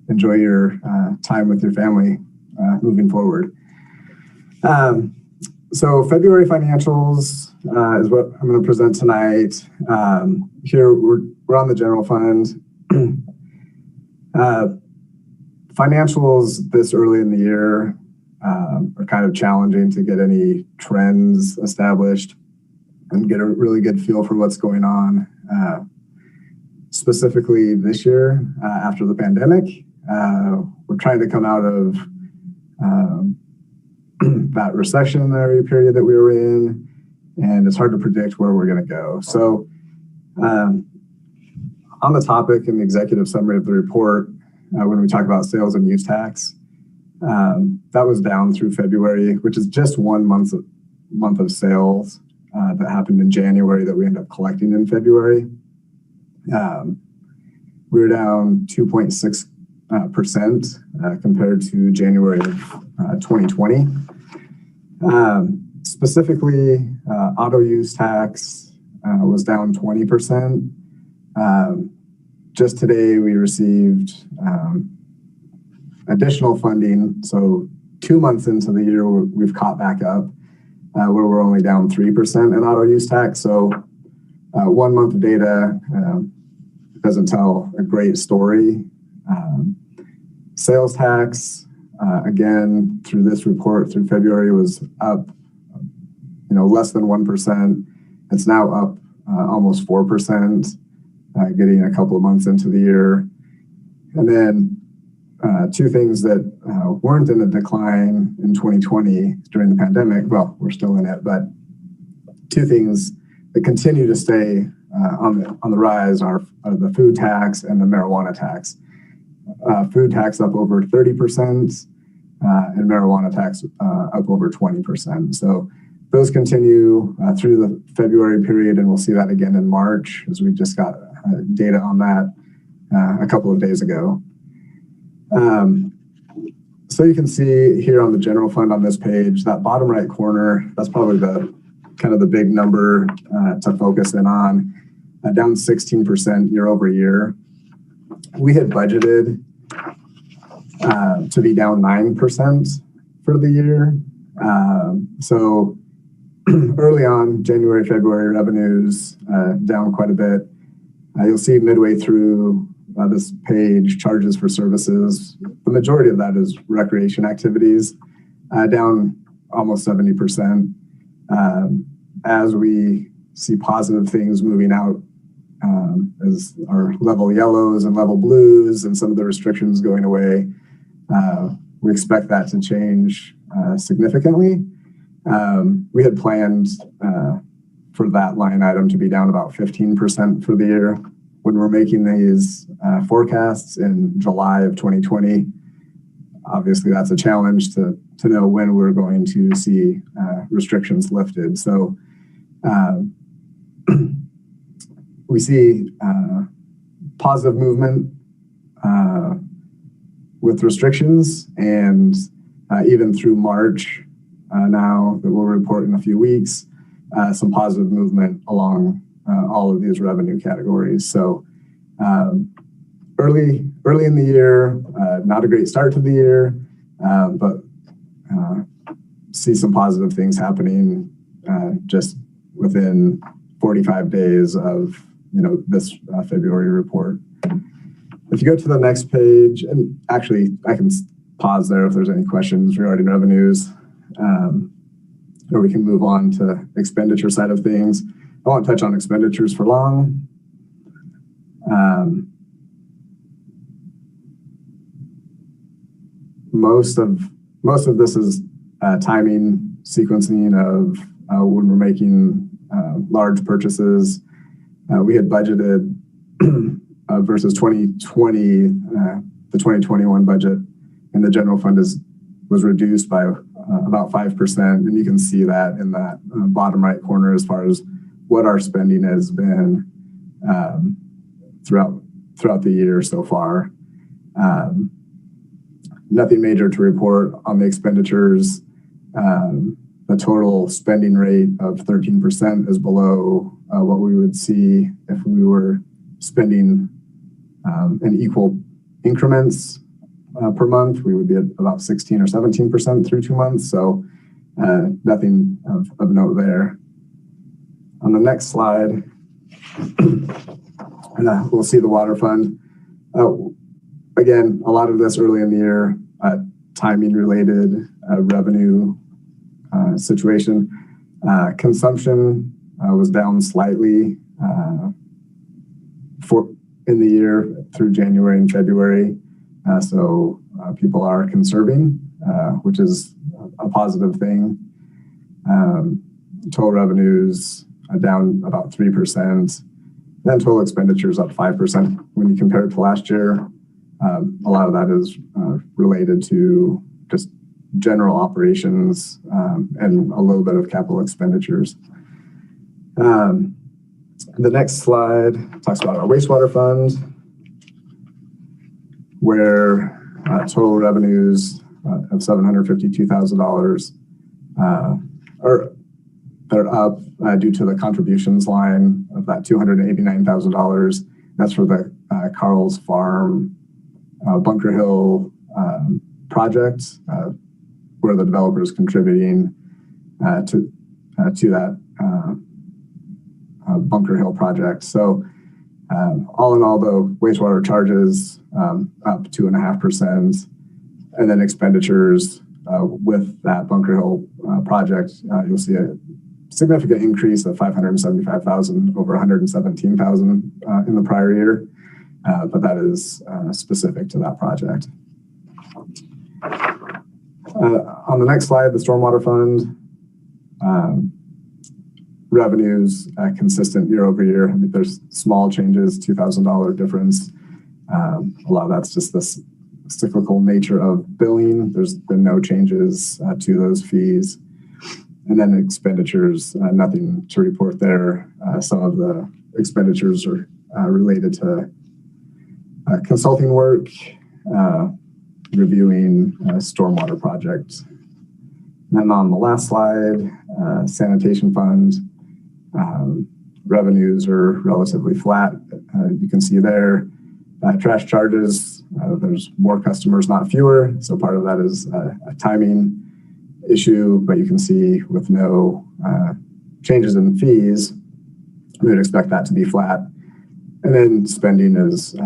enjoy your time with your family moving forward. So February financials is what I'm going to present tonight. Here we're on the general fund. Financials this early in the year are kind of challenging to get any trends established and get a really good feel for what's going on. Specifically this year, after the pandemic, we're trying to come out of that recessionary period that we were in, and it's hard to predict where we're going to go. So on the topic in the executive summary of the report, when we talk about sales and use tax, that was down through February, which is just 1 month of sales that happened in January that we ended up collecting in February. We were down 2.6% compared to January of 2020. Specifically, auto use tax was down 20%. Just today, we received additional funding. So 2 months into the year, we've caught back up where we're only down 3% in auto use tax. So 1 month of data doesn't tell a great story. Sales tax, again, through this report, through February, was up, less than 1%. It's now up almost 4%, getting a couple of months into the year. And then two things that weren't in a decline in 2020 during the pandemic. Well, we're still in it, but two things that continue to stay on the rise are the food tax and the marijuana tax. Food tax up over 30%, and marijuana tax up over 20%. So those continue through the February period, and we'll see that again in March, as we just got data on that a couple of days ago. So you can see here on the general fund on this page, that bottom right corner, that's probably the kind of the big number to focus in on, down 16% year over year. We had budgeted to be down 9% for the year. So early on, January, February revenues down quite a bit. You'll see midway through this page, charges for services. The majority of that is recreation activities, down almost 70%. As we see positive things moving out, as our level yellows and level blues and some of the restrictions going away, we expect that to change significantly. We had planned for that line item to be down about 15% for the year. When we're making these forecasts in July of 2020, obviously that's a challenge to know when we're going to see restrictions lifted. So we see positive movement with restrictions, and even through March now that we'll report in a few weeks, some positive movement along all of these revenue categories. So early in the year, not a great start to the year, but see some positive things happening just within 45 days of this February report. If you go to the next page, and actually I can pause there if there's any questions regarding revenues, or we can move on to expenditure side of things. I won't touch on expenditures for long. Most of this is timing, sequencing of when we're making large purchases. We had budgeted versus 2020, the 2021 budget in the general fund was reduced by about 5%, and you can see that in that bottom right corner as far as what our spending has been throughout the year so far. Nothing major to report on the expenditures. The total spending rate of 13% is below what we would see if we were spending in equal increments per month. We would be at about 16 or 17% through 2 months. So nothing of note there. On the next slide, we'll see the water fund. Again, a lot of this early in the year, timing related revenue situation. Consumption was down slightly in the year through January and February. So people are conserving, which is a positive thing. Total revenues are down about 3%. Then total expenditures up 5% when you compare it to last year. A lot of that is related to just general operations and a little bit of capital expenditures. The next slide talks about our wastewater fund, where total revenues of $752,000 are up due to the contributions line of that $289,000. That's for the Carl's Farm Bunker Hill project, where the developer is contributing to that Bunker Hill project. So all in all, the wastewater charges up 2.5%, and then expenditures with that Bunker Hill project, you'll see a significant increase of $575,000 over $117,000 in the prior year, but that is specific to that project. On the next slide, the stormwater fund revenues consistent year over year. I mean, there's small changes, $2,000 difference. A lot of that's just this cyclical nature of billing. There's been no changes to those fees. And then expenditures, nothing to report there. Some of the expenditures are related to consulting work, reviewing stormwater projects. And then on the last slide, sanitation fund, revenues are relatively flat. You can see there, trash charges, there's more customers, not fewer. So part of that is a timing issue, but you can see with no changes in fees, we would expect that to be flat. And then spending is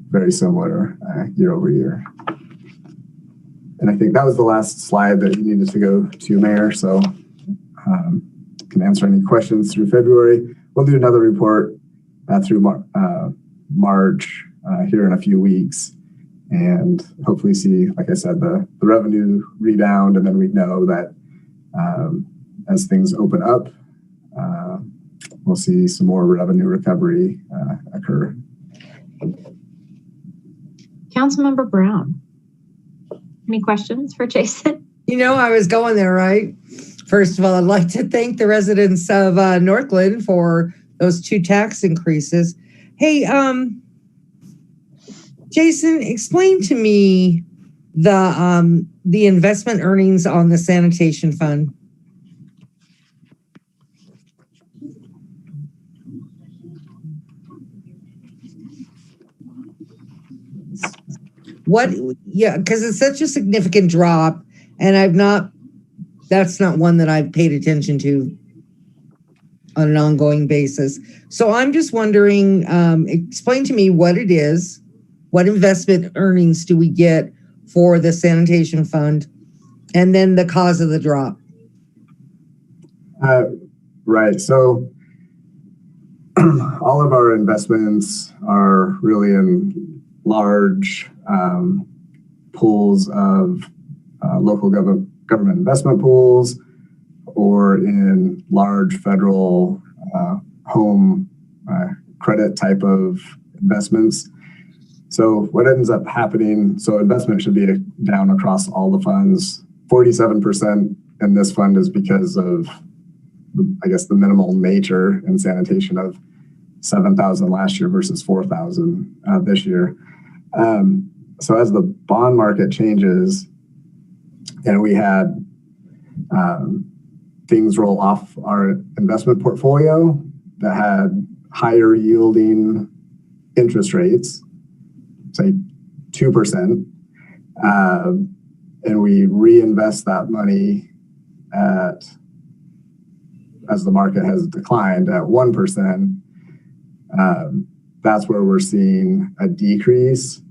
very similar year over year. And I think that was the last slide that you needed to go to, Mayor. So can answer any questions through February. We'll do another report through March here in a few weeks, and hopefully see, like I said, the revenue rebound, and then we know that as things open up, we'll see some more revenue recovery occur. Councilmember Brown, any questions for Jason? You know, I was going there, right? First of all, I'd like to thank the residents of Northglenn for those 2 tax increases. Hey, Jason, explain to me the investment earnings on the sanitation fund. What? Yeah, because it's such a significant drop, and that's not one that I've paid attention to on an ongoing basis. So I'm just wondering, explain to me what it is, what investment earnings do we get for the sanitation fund, and then the cause of the drop. Right, so all of our investments are really in large pools of local government investment pools, or in large federal home credit type of investments. So what ends up happening, so investment should be down across all the funds. 47% in this fund is because of, I guess, the minimal nature in sanitation of 7,000 last year versus 4,000 this year. So as the bond market changes, and we had things roll off our investment portfolio that had higher yielding interest rates, say 2%, and we reinvest that money as the market has declined at 1%, that's where we're seeing a decrease.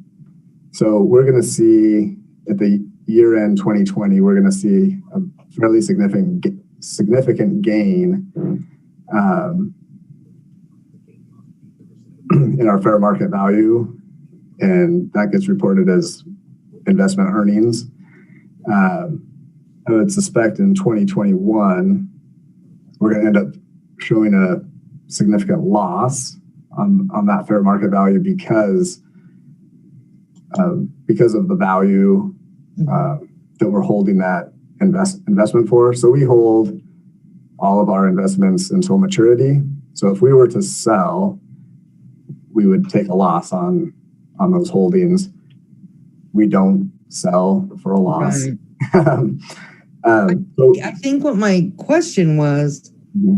So we're going to see at the year end 2020, we're going to see a fairly significant gain in our fair market value, and that gets reported as investment earnings. I would suspect in 2021, we're going to end up showing a significant loss on that fair market value because of the value that we're holding that investment for. So we hold all of our investments until maturity. So if we were to sell, we would take a loss on those holdings. We don't sell for a loss. Right. I think what my question was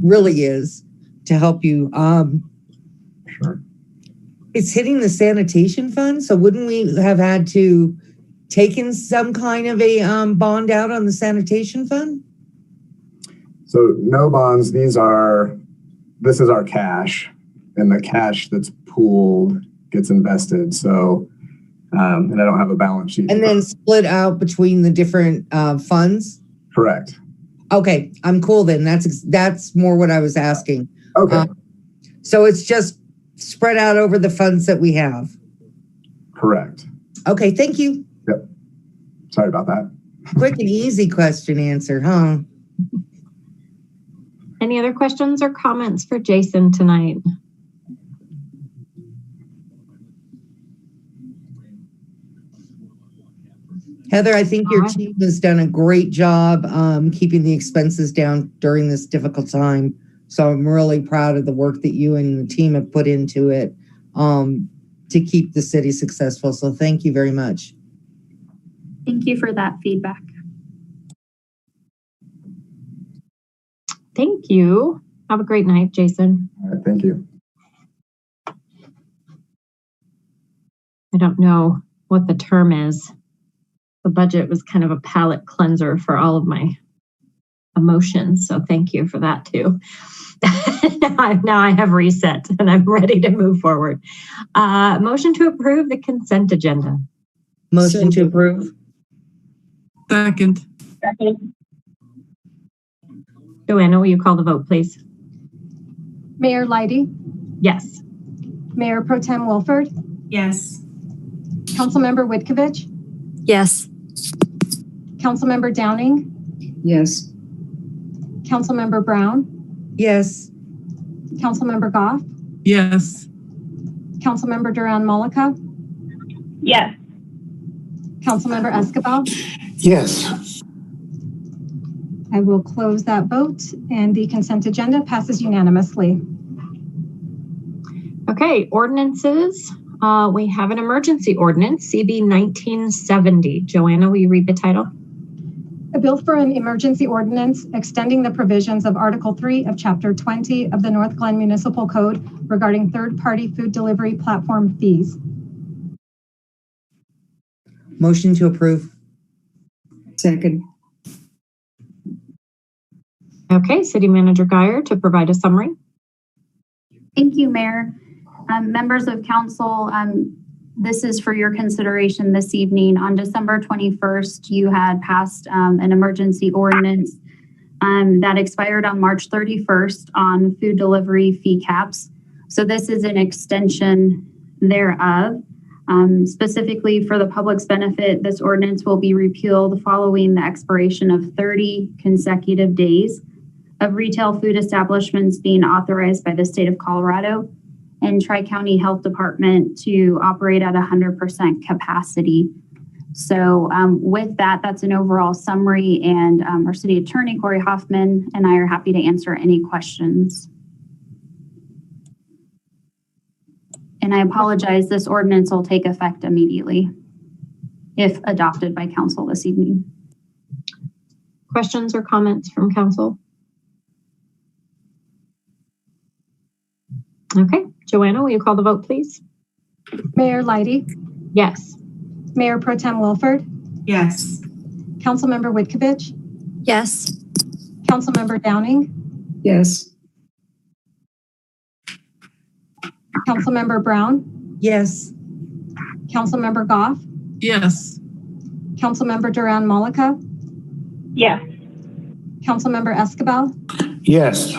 really is to help you. Sure. It's hitting the sanitation fund. So wouldn't we have had to taken some kind of a bond out on the sanitation fund? So no bonds. This is our cash, and the cash that's pooled gets invested. So, and I don't have a balance sheet. And then split out between the different funds? Correct. Okay, I'm cool then. That's more what I was asking. Okay. So it's just spread out over the funds that we have? Correct. Okay, thank you. Yep. Sorry about that. Quick and easy question answer, huh? Any other questions or comments for Jason tonight? Heather, I think your team has done a great job keeping the expenses down during this difficult time. So I'm really proud of the work that you and the team have put into it to keep the city successful. So thank you very much. Thank you for that feedback. Thank you. Have a great night, Jason. All right, thank you. I don't know what the term is. The budget was kind of a palate cleanser for all of my emotions. So thank you for that too. Now I have reset and I'm ready to move forward. Motion to approve the consent agenda. Motion to approve. Second. Joanna, will you call the vote, please? Mayor Leidy, Yes. Mayor Pro Tem Wilford, Yes. Councilmember Whitkovich, Yes. Councilmember Downing, Yes. Councilmember Brown, Yes. Councilmember Goff, Yes. Councilmember Duran Mullica, Yes. Councilmember Escobar. Yes. I will close that vote and the consent agenda passes unanimously. Okay, ordinances. We have an emergency ordinance, CB 1970. Joanna, will you read the title? A bill for an emergency ordinance extending the provisions of Article 3 of Chapter 20 of the Northglenn Municipal Code regarding third-party food delivery platform fees. Motion to approve. Second. Okay, City Manager Geyer to provide a summary. Thank you, Mayor. Members of council, this is for your consideration this evening. On December 21st, you had passed an emergency ordinance that expired on March 31st on food delivery fee caps. So this is an extension thereof. Specifically for the public's benefit, this ordinance will be repealed following the expiration of 30 consecutive days of retail food establishments being authorized by the state of Colorado and Tri-County Health Department to operate at 100% capacity. So with that, that's an overall summary, and our City Attorney, Corey Hoffman, and I are happy to answer any questions. And I apologize, this ordinance will take effect immediately if adopted by council this evening. Questions or comments from council? Okay, Joanna, will you call the vote, please? Mayor Leidy, Yes. Mayor Pro Tem Wilford, Yes. Councilmember Whitkovich, Yes. Councilmember Downing, Yes. Councilmember Brown, Yes. Councilmember Goff, Yes. Councilmember Duran Mullica, Yes. Councilmember Escobar. Yes.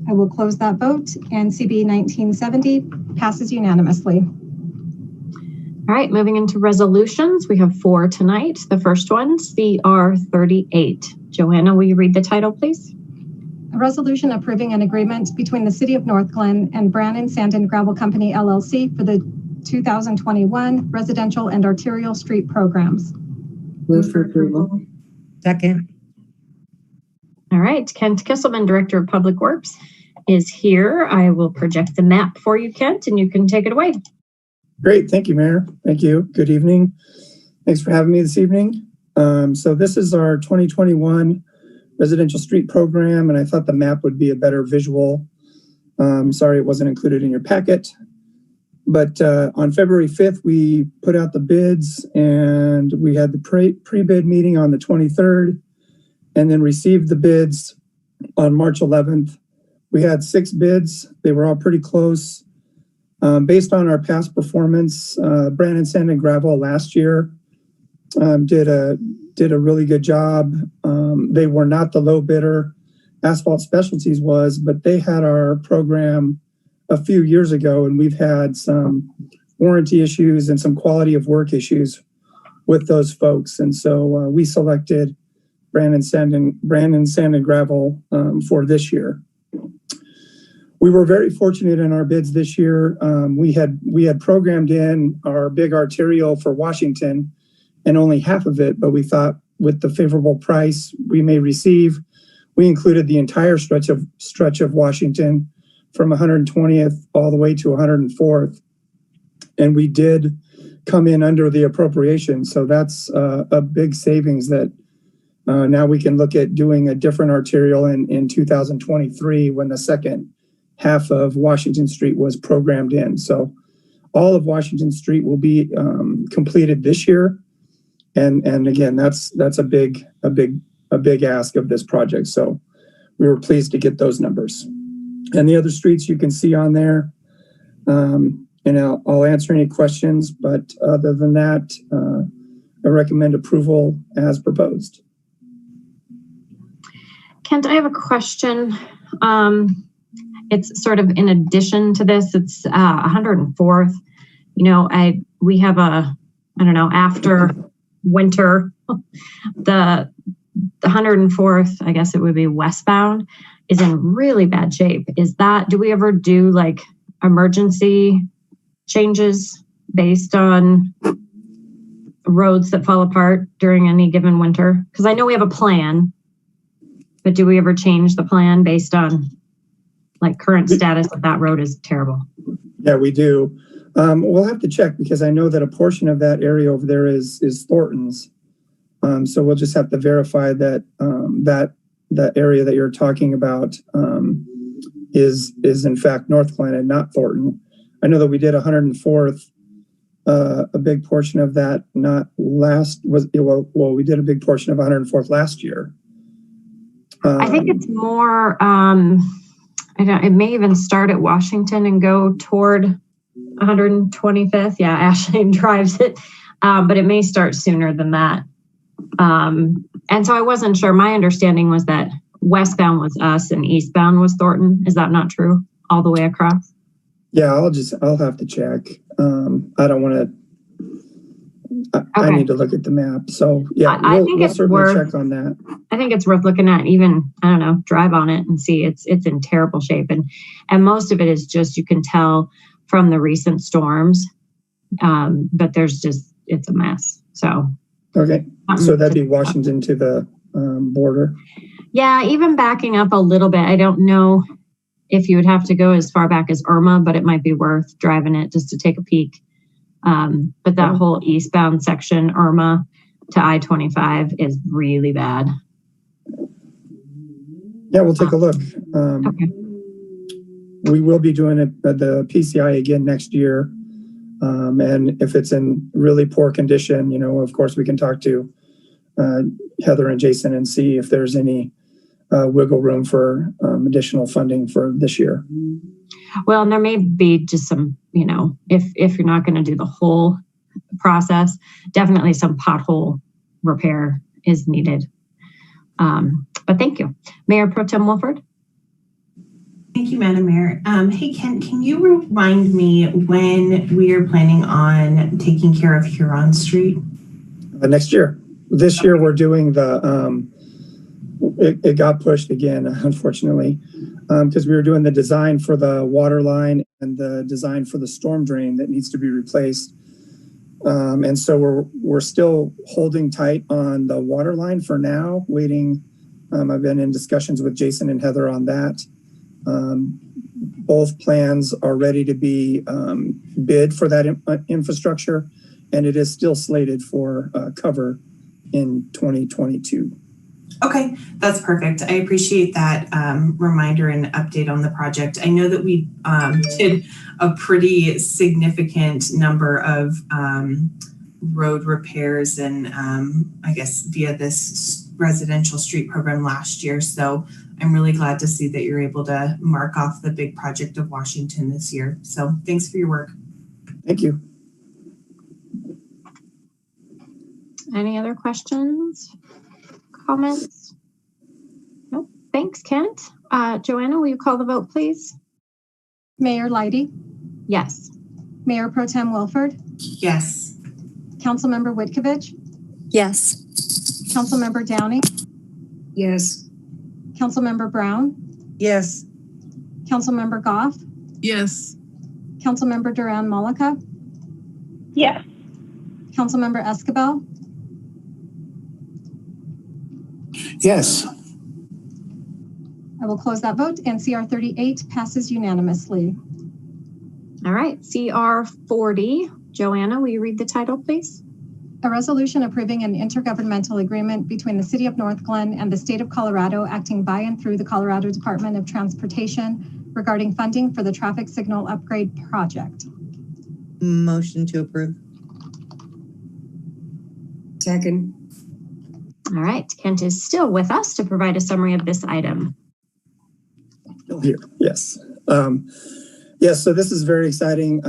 I will close that vote and CB 1970 passes unanimously. All All right, moving into resolutions. We have 4 tonight. The first one, CR 38. Joanna, will you read the title, please? A resolution approving an agreement between the City of Northglenn and Brannan Sand and Gravel Company, LLC for the 2021 residential and arterial street programs. Move for approval. Second. All right, Kent Kisselman, Director of Public Works, is here. I will project the map for you, Kent, and you can take it away. Great, thank you, Mayor. Thank you. Good evening. Thanks for having me this evening. So this is our 2021 residential street program, and I thought the map would be a better visual. Sorry it wasn't included in your packet. But on February 5th, we put out the bids, and we had the pre-bid meeting on the 23rd, and then received the bids on March 11th. We had 6 bids. They were all pretty close. Based on our past performance, Brannan Sand and Gravel last year did a really good job. They were not the low bidder. Asphalt Specialties was, but they had our program a few years ago, and we've had some warranty issues and some quality of work issues with those folks. And so we selected Brannan Sand and Gravel for this year. We were very fortunate in our bids this year. We had programmed in our big arterial for Washington and only half of it, but we thought with the favorable price we may receive, we included the entire stretch of Washington from 120th all the way to 104th. And we did come in under the appropriation. So that's a big savings that now we can look at doing a different arterial in 2023 when the second half of Washington Street was programmed in. So all of Washington Street will be completed this year. And again, that's a big ask of this project. So we were pleased to get those numbers. And the other streets you can see on there. And I'll answer any questions, but other than that, I recommend approval as proposed. Kent, I have a question. It's sort of in addition to this. It's 104th. You know, we have after winter, the 104th, I guess it would be westbound, is in really bad shape. Do we ever do like emergency changes based on roads that fall apart during any given winter? Because I know we have a plan, but do we ever change the plan based on like current status of that road is terrible? Yeah, we do. We'll have to check because I know that a portion of that area over there is Thornton's. So we'll just have to verify that that area that you're talking about is in fact Northglenn and not Thornton. I know that we did 104th. A big portion of that we did a big portion of 104th last year. I think it's more. It may even start at Washington and go toward 125th. Yeah, Ashley drives it, but it may start sooner than that. And so I wasn't sure. My understanding was that westbound was us and eastbound was Thornton. Is that not true all the way across? Yeah, I'll have to check. I don't want to. I need to look at the map. So yeah, I think it's certainly check on that. I think it's worth looking at. Even drive on it and see it's in terrible shape, and most of it is just you can tell from the recent storms. But it's a mess. So okay, so that'd be Washington to the border. Yeah, even backing up a little bit. I don't know if you would have to go as far back as Irma, but it might be worth driving it just to take a peek. But that whole eastbound section, Irma to I-25, is really bad. Yeah, we'll take a look. Okay. We will be doing it at the PCI again next year. And if it's in really poor condition, of course, we can talk to Heather and Jason and see if there's any wiggle room for additional funding for this year. Well, and there may be just some, if you're not going to do the whole process, definitely some pothole repair is needed. But thank you. Mayor Pro Tem Wolford. Thank you, Madam Mayor. Hey, Kent, can you remind me when we are planning on taking care of Huron Street? Next year. This year we're doing the, it got pushed again, unfortunately, because we were doing the design for the water line and the design for the storm drain that needs to be replaced. And so we're still holding tight on the water line for now, waiting. I've been in discussions with Jason and Heather on that. Both plans are ready to be bid for that infrastructure, and it is still slated for cover in 2022. Okay, that's perfect. I appreciate that reminder and update on the project. I know that we did a pretty significant number of road repairs and I guess via this residential street program last year. So I'm really glad to see that you're able to mark off the big project of Washington this year. So thanks for your work. Thank you. Any other questions, comments? Nope. Thanks, Kent. Joanna, will you call the vote, please? Mayor Leidy? Yes. Mayor Pro Tem Wilford? Yes. Councilmember Whitkovich? Yes. Councilmember Downey? Yes. Councilmember Brown? Yes. Councilmember Goff? Yes. Councilmember Duran Malika? Yes. Councilmember Escabel? Yes. I will close that vote, and CR 38 passes unanimously. All right, CR 40. Joanna, will you read the title, please? A resolution approving an intergovernmental agreement between the City of Northglenn and the State of Colorado acting by and through the Colorado Department of Transportation regarding funding for the traffic signal upgrade project. Motion to approve. Second. All right, Kent is still with us to provide a summary of this item. Here, yes. Yes, so this is very exciting,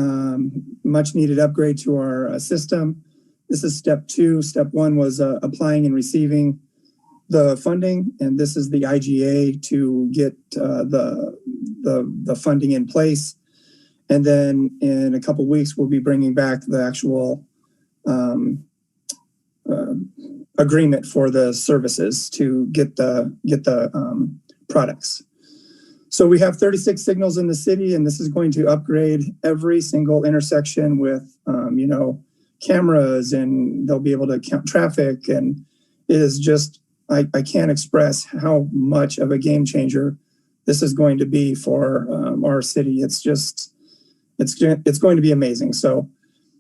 much needed upgrade to our system. This is step 2. Step 1 was applying and receiving the funding, and this is the IGA to get the funding in place. And then in a couple of weeks, we'll be bringing back the actual agreement for the services to get the products. So we have 36 signals in the city, and this is going to upgrade every single intersection with, cameras, and they'll be able to count traffic. And it is just, I can't express how much of a game changer this is going to be for our city. It's going to be amazing. So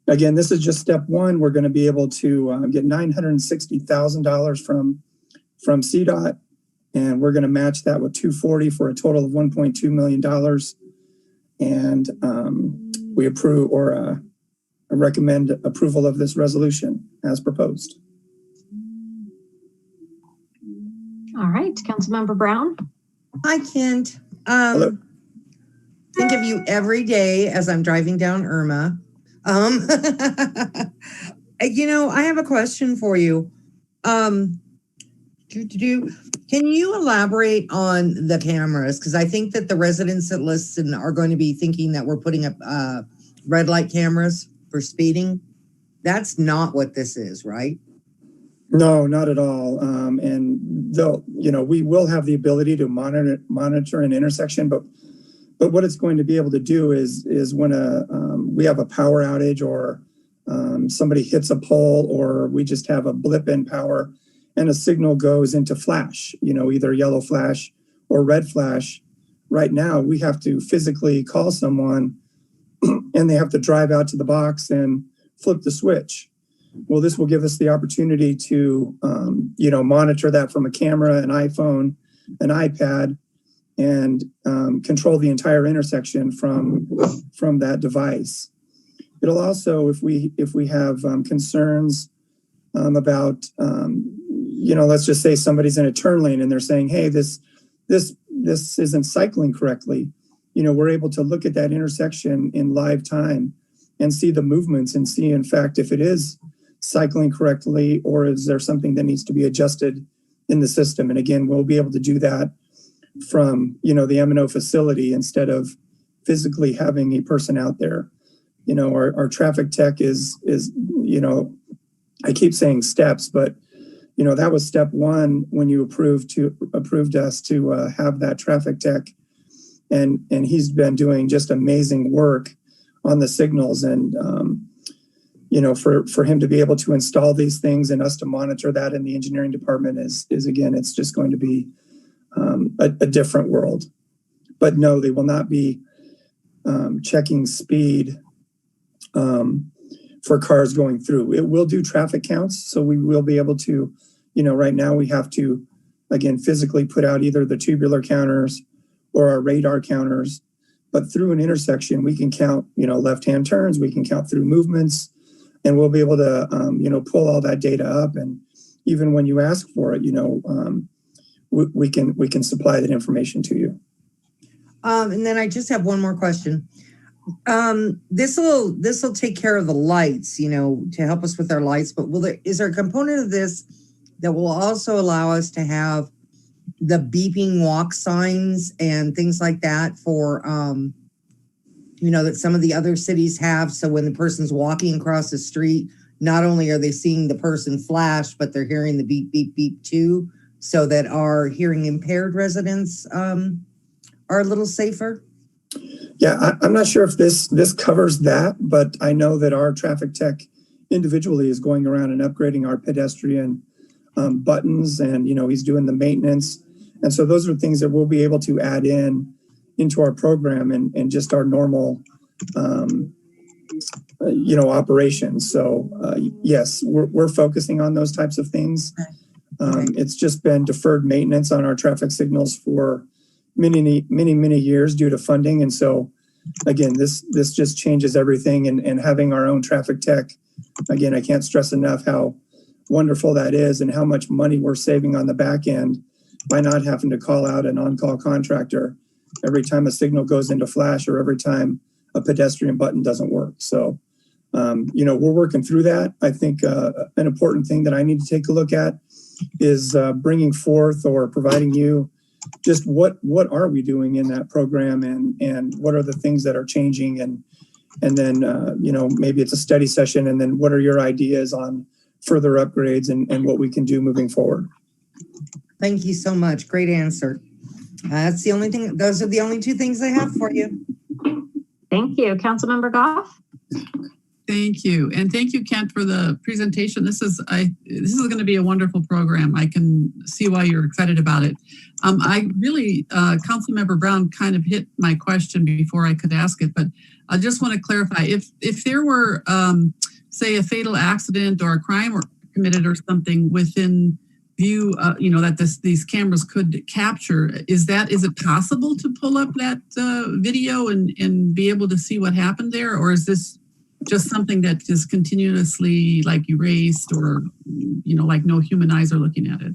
again, this is just step 1. We're going to be able to get $960,000 from CDOT. And we're going to match that with $240 for a total of $1.2 million. And we approve or recommend approval of this resolution as proposed. All right, Councilmember Brown. Hi, Kent. Hello. Think of you every day as I'm driving down Irma. I have a question for you. Can you elaborate on the cameras? Because I think that the residents that listen are going to be thinking that we're putting up red light cameras for speeding. That's not what this is, right? No, not at all. And they'll, we will have the ability to monitor an intersection, but what it's going to be able to do is when we have a power outage or somebody hits a pole, or we just have a blip in power and a signal goes into flash, either yellow flash or red flash. Right now, we have to physically call someone and they have to drive out to the box and flip the switch. Well, this will give us the opportunity to, monitor that from a camera, an iPhone, an iPad, and control the entire intersection from that device. It'll also, if we have concerns about, let's just say somebody's in a turn lane and they're saying, hey, this isn't cycling correctly. We're able to look at that intersection in live time and see the movements and see, in fact, if it is cycling correctly or is there something that needs to be adjusted in the system. And again, we'll be able to do that from, the M&O facility instead of physically having a person out there. Our traffic tech is, I keep saying steps, but that was step one when you approved us to have that traffic tech. And he's been doing just amazing work on the signals, and for him to be able to install these things and us to monitor that in the engineering department is again, it's just going to be a different world. But no, they will not be checking speed for cars going through. It will do traffic counts, so we will be able to, right now we have to, again, physically put out either the tubular counters or our radar counters. But through an intersection, we can count, left-hand turns, we can count through movements, and we'll be able to, pull all that data up. And even when you ask for it, we can supply that information to you. And then I just have one more question. This will take care of the lights, to help us with our lights. But is there a component of this that will also allow us to have the beeping walk signs and things like that for, that some of the other cities have? So when the person's walking across the street, not only are they seeing the person flash, but they're hearing the beep, beep, beep too, so that our hearing impaired residents are a little safer? Yeah, I'm not sure if this covers that, but I know that our traffic tech individually is going around and upgrading our pedestrian buttons, and he's doing the maintenance. And so those are things that we'll be able to add into our program and just our normal operations. So yes, we're focusing on those types of things. It's just been deferred maintenance on our traffic signals for many years due to funding. And so again, this just changes everything, and having our own traffic tech, again, I can't stress enough how wonderful that is and how much money we're saving on the back end by not having to call out an on-call contractor every time a signal goes into flash or every time a pedestrian button doesn't work. So, we're working through that. I think an important thing that I need to take a look at is bringing forth or providing you just what are we doing in that program, and what are the things that are changing, and then maybe it's a study session, and then what are your ideas on further upgrades and what we can do moving forward. Thank you so much. Great answer. That's the only thing. Those are the only two things I have for you. Thank you. Councilmember Goff. Thank you. And thank you, Kent, for the presentation. This is going to be a wonderful program. I can see why you're excited about it. Councilmember Brown kind of hit my question before I could ask it, but I just want to clarify. If there were, say, a fatal accident or a crime or committed or something within view, that these cameras could capture, is it possible to pull up that video and be able to see what happened there? Or is this just something that is continuously erased, or like no human eyes are looking at it?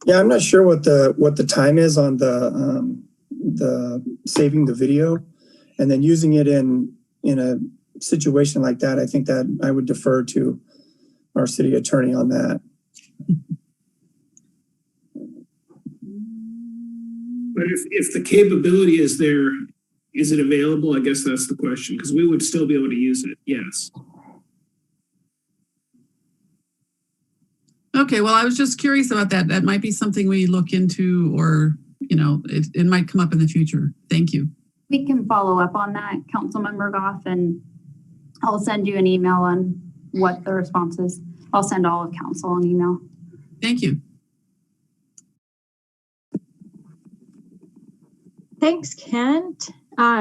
Yeah, I'm not sure what the time is on the saving the video and then using it in a situation like that. I think that I would defer to our city attorney on that. But if the capability is there, is it available? I guess that's the question, because we would still be able to use it. Yes. Okay, well, I was just curious about that. That might be something we look into, or, it might come up in the future. Thank you. We can follow up on that, Councilmember Goff, and I'll send you an email on what the response is. I'll send all of council an email. Thank you. Thanks, Kent.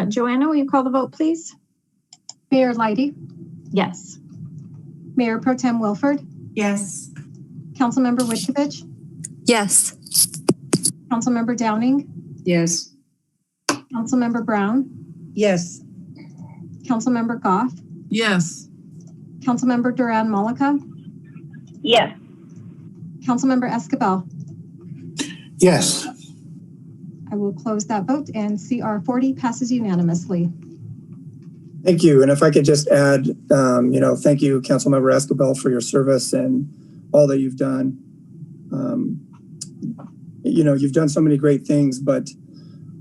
Joanna, will you call the vote, please? Mayor Leidy? Yes. Mayor Pro Tem Wilford? Yes. Councilmember Witkovich? Yes. Councilmember Downing? Yes. Councilmember Brown? Yes. Councilmember Goff? Yes. Councilmember Duran Malika? Yes. Councilmember Escabel? Yes. I will close that vote, and CR 40 passes unanimously. Thank you. And if I could just add, thank you, Councilmember Escabel, for your service and all that you've done. you've done so many great things, but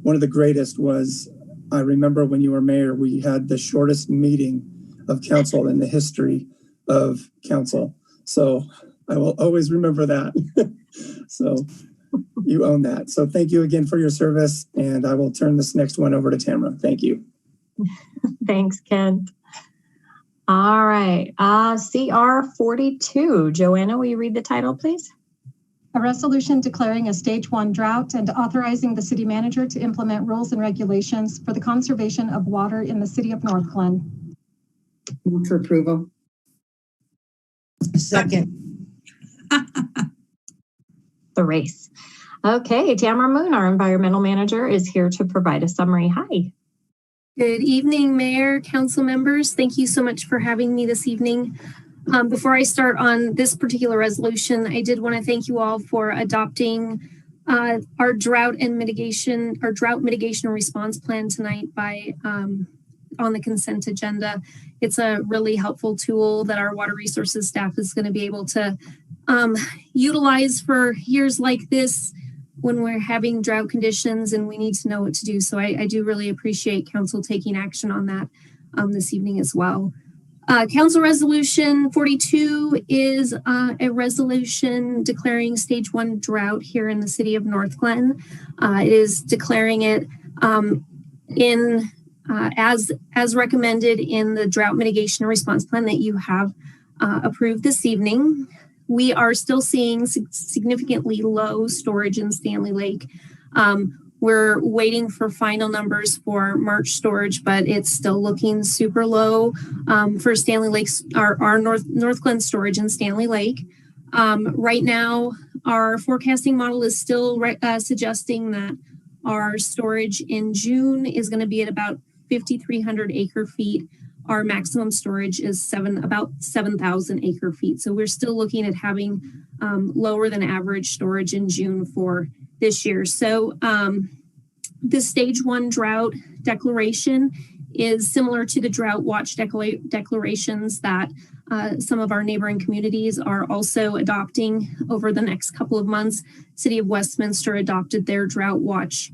one of the greatest was, I remember when you were mayor, we had the shortest meeting of council in the history of council. So I will always remember that. So you own that. So thank you again for your service. And I will turn this next one over to Tamara. Thank you. Thanks, Kent. All right. CR 42. Joanna, will you read the title, please? A resolution declaring a stage 1 drought and authorizing the city manager to implement rules and regulations for the conservation of water in the city of Northglenn. Move for approval. Second. The race. Okay, Tamara Moon, our environmental manager, is here to provide a summary. Hi. Good evening, Mayor, council members. Thank you so much for having me this evening. Before I start on this particular resolution, I did want to thank you all for adopting our drought mitigation and response plan tonight by on the consent agenda. It's a really helpful tool that our water resources staff is going to be able to utilize for years like this when we're having drought conditions and we need to know what to do. So I do really appreciate council taking action on that this evening as well. Council Resolution 42 is a resolution declaring stage 1 drought here in the city of Northglenn. It is declaring it as recommended in the drought mitigation and response plan that you have approved this evening. We are still seeing significantly low storage in Stanley Lake. We're waiting for final numbers for March storage, but it's still looking super low for Stanley Lake's, our Northglenn storage in Stanley Lake. Right now, our forecasting model is still suggesting that our storage in June is going to be at about 5,300 acre feet. Our maximum storage is about 7,000 acre feet. So we're still looking at having lower than average storage in June for this year. So this stage 1 drought declaration is similar to the drought watch declarations that some of our neighboring communities are also adopting over the next couple of months. City of Westminster adopted their drought watch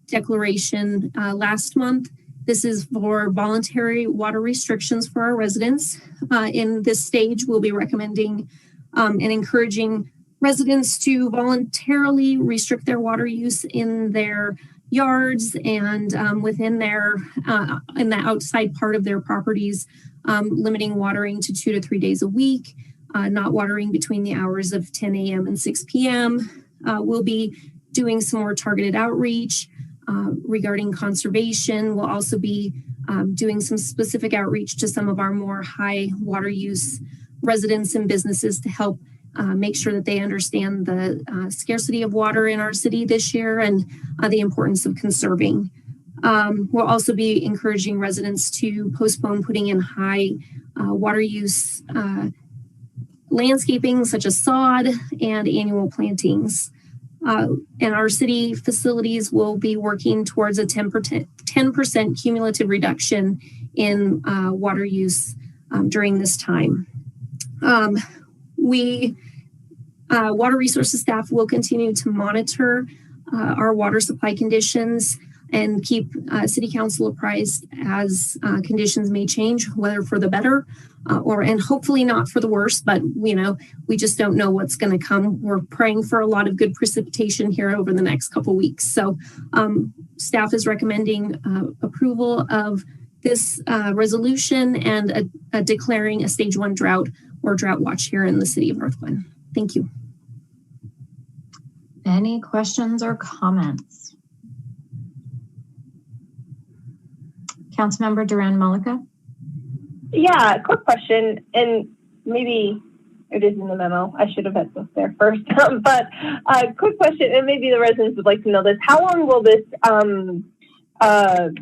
declaration last month. This is for voluntary water restrictions for our residents. In this stage, we'll be recommending and encouraging residents to voluntarily restrict their water use in their yards and within their in the outside part of their properties, limiting watering to 2 to 3 days a week, not watering between the hours of 10 a.m. and 6 p.m. We'll be doing some more targeted outreach regarding conservation. We'll also be doing some specific outreach to some of our more high water use residents and businesses to help make sure that they understand the scarcity of water in our city this year and the importance of conserving. We'll also be encouraging residents to postpone putting in high water use landscaping such as sod and annual plantings. And our city facilities will be working towards a 10% cumulative reduction in water use during this time. Water resources staff will continue to monitor our water supply conditions and keep City Council apprised as conditions may change, whether for the better and hopefully not for the worse, but we just don't know what's going to come. We're praying for a lot of good precipitation here over the next couple weeks. So staff is recommending approval of this resolution and declaring a stage 1 drought or drought watch here in the city of Northglenn. Thank you. Any questions or comments? Councilmember Duran-Mullica. Yeah, quick question, and maybe it is in the memo. I should have had this there first. But quick question, and maybe the residents would like to know this. How long will this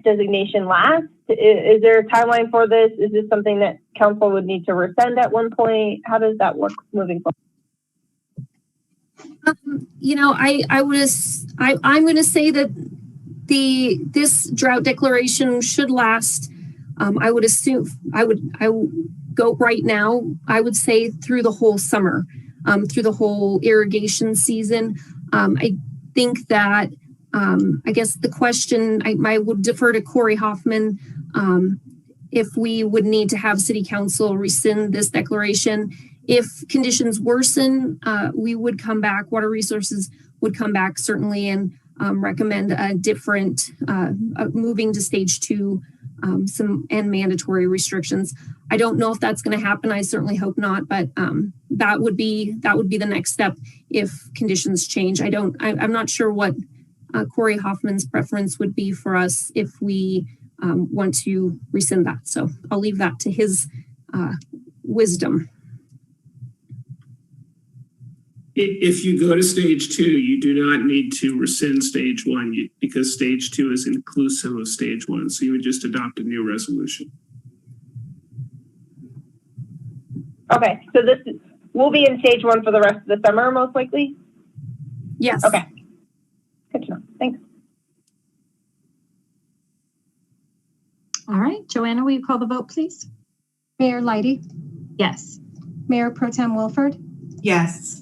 designation last? Is there a timeline for this? Is this something that council would need to rescind at one point? How does that work moving forward? I'm going to say that this drought declaration should last. I would go right now. I would say through the whole summer, through the whole irrigation season. I think that, I guess the question, I would defer to Corey Hoffman if we would need to have City Council rescind this declaration. If conditions worsen, we would come back, Water Resources would come back certainly and recommend a different, moving to stage 2, and mandatory restrictions. I don't know if that's going to happen. I certainly hope not, but that would be the next step if conditions change. I'm not sure what Corey Hoffman's preference would be for us if we want to rescind that. So I'll leave that to his wisdom. If you go to stage 2, you do not need to rescind stage 1 because stage 2 is inclusive of stage 1. So you would just adopt a new resolution. Okay, so we'll be in stage 1 for the rest of the summer, most likely? Yes. Okay. Good to know. Thanks. All right, Joanna, will you call the vote, please? Mayor Leidy? Yes. Mayor Pro Tem Wilford? Yes.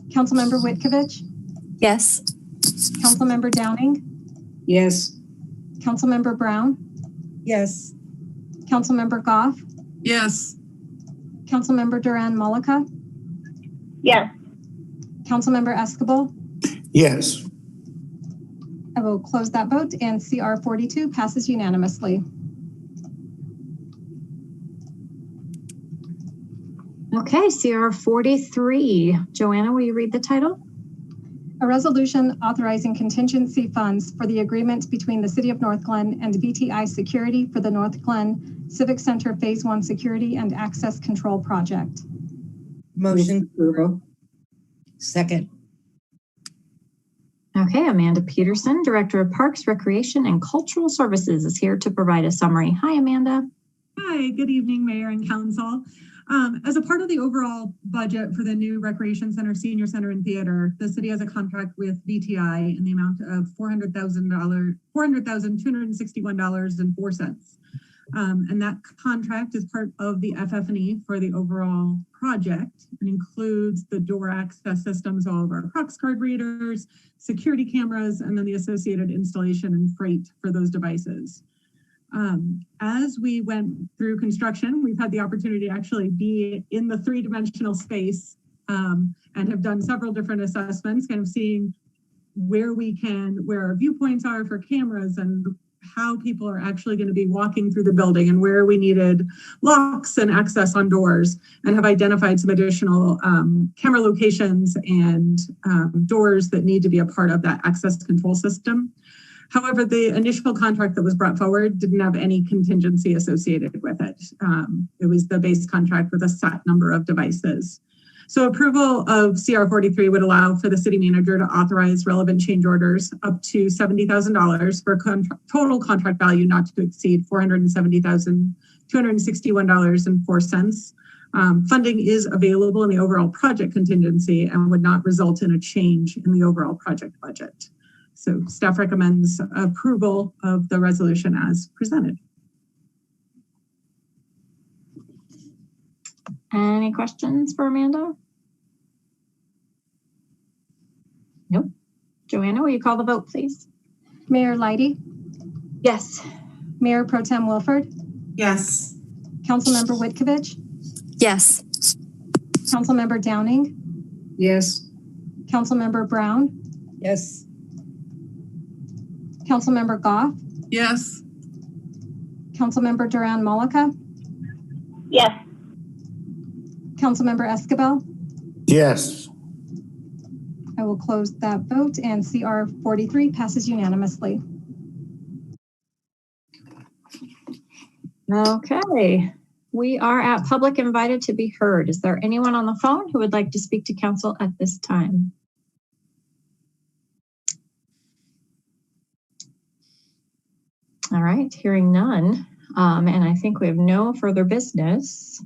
Councilmember Witkovich? Yes. Councilmember Downing? Yes. Councilmember Brown? Yes. Councilmember Goff? Yes. Councilmember Duran Mullica? Yes. Councilmember Escobar? Yes. I will close that vote, and CR 42 passes unanimously. Okay, CR 43. Joanna, will you read the title? A resolution authorizing contingency funds for the agreement between the City of Northglenn and VTI Security for the Northglenn Civic Center Phase 1 Security and Access Control Project. Motion. Second. Okay, Amanda Peterson, Director of Parks, Recreation, and Cultural Services is here to provide a summary. Hi, Amanda. Hi, good evening, Mayor and Council. As a part of the overall budget for the new Recreation Center, Senior Center, and Theater, the city has a contract with VTI in the amount of $400,261.04. And that contract is part of the FF&E for the overall project and includes the door access systems, all of our Prox card readers, security cameras, and then the associated installation and freight for those devices. As we went through construction, we've had the opportunity to actually be in the 3-dimensional space and have done several different assessments, kind of seeing where our viewpoints are for cameras and how people are actually going to be walking through the building and where we needed locks and access on doors, and have identified some additional camera locations and doors that need to be a part of that access control system. However, the initial contract that was brought forward didn't have any contingency associated with it. It was the base contract with a set number of devices. So approval of CR 43 would allow for the city manager to authorize relevant change orders up to $70,000 for total contract value not to exceed $470,261.04. Funding is available in the overall project contingency and would not result in a change in the overall project budget. So staff recommends approval of the resolution as presented. Any questions for Amanda? Nope. Joanna, will you call the vote, please? Mayor Leidy? Yes. Mayor Pro Tem Wilford? Yes. Councilmember Witkovich? Yes. Councilmember Downing? Yes. Councilmember Brown? Yes. Councilmember Goff? Yes. Councilmember Duran Mullica? Yes. Councilmember Escobar? Yes. I will close that vote, and CR 43 passes unanimously. Okay, we are at public invited to be heard. Is there anyone on the phone who would like to speak to council at this time? All right, hearing none, and I think we have no further business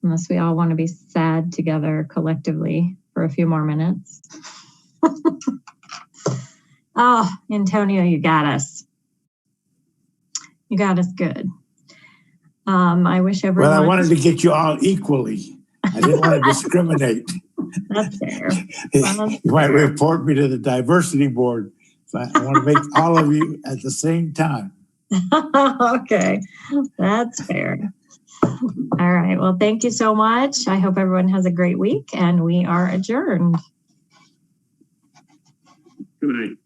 unless we all want to be sad together collectively for a few more minutes. Oh, Antonio, you got us. You got us good. I wish everyone. Well, I wanted to get you all equally. I didn't want to discriminate. That's fair. You might report me to the diversity board. So I want to make all of you at the same time. Okay, that's fair. All right. Well, thank you so much. I hope everyone has a great week, and we are adjourned. Good night.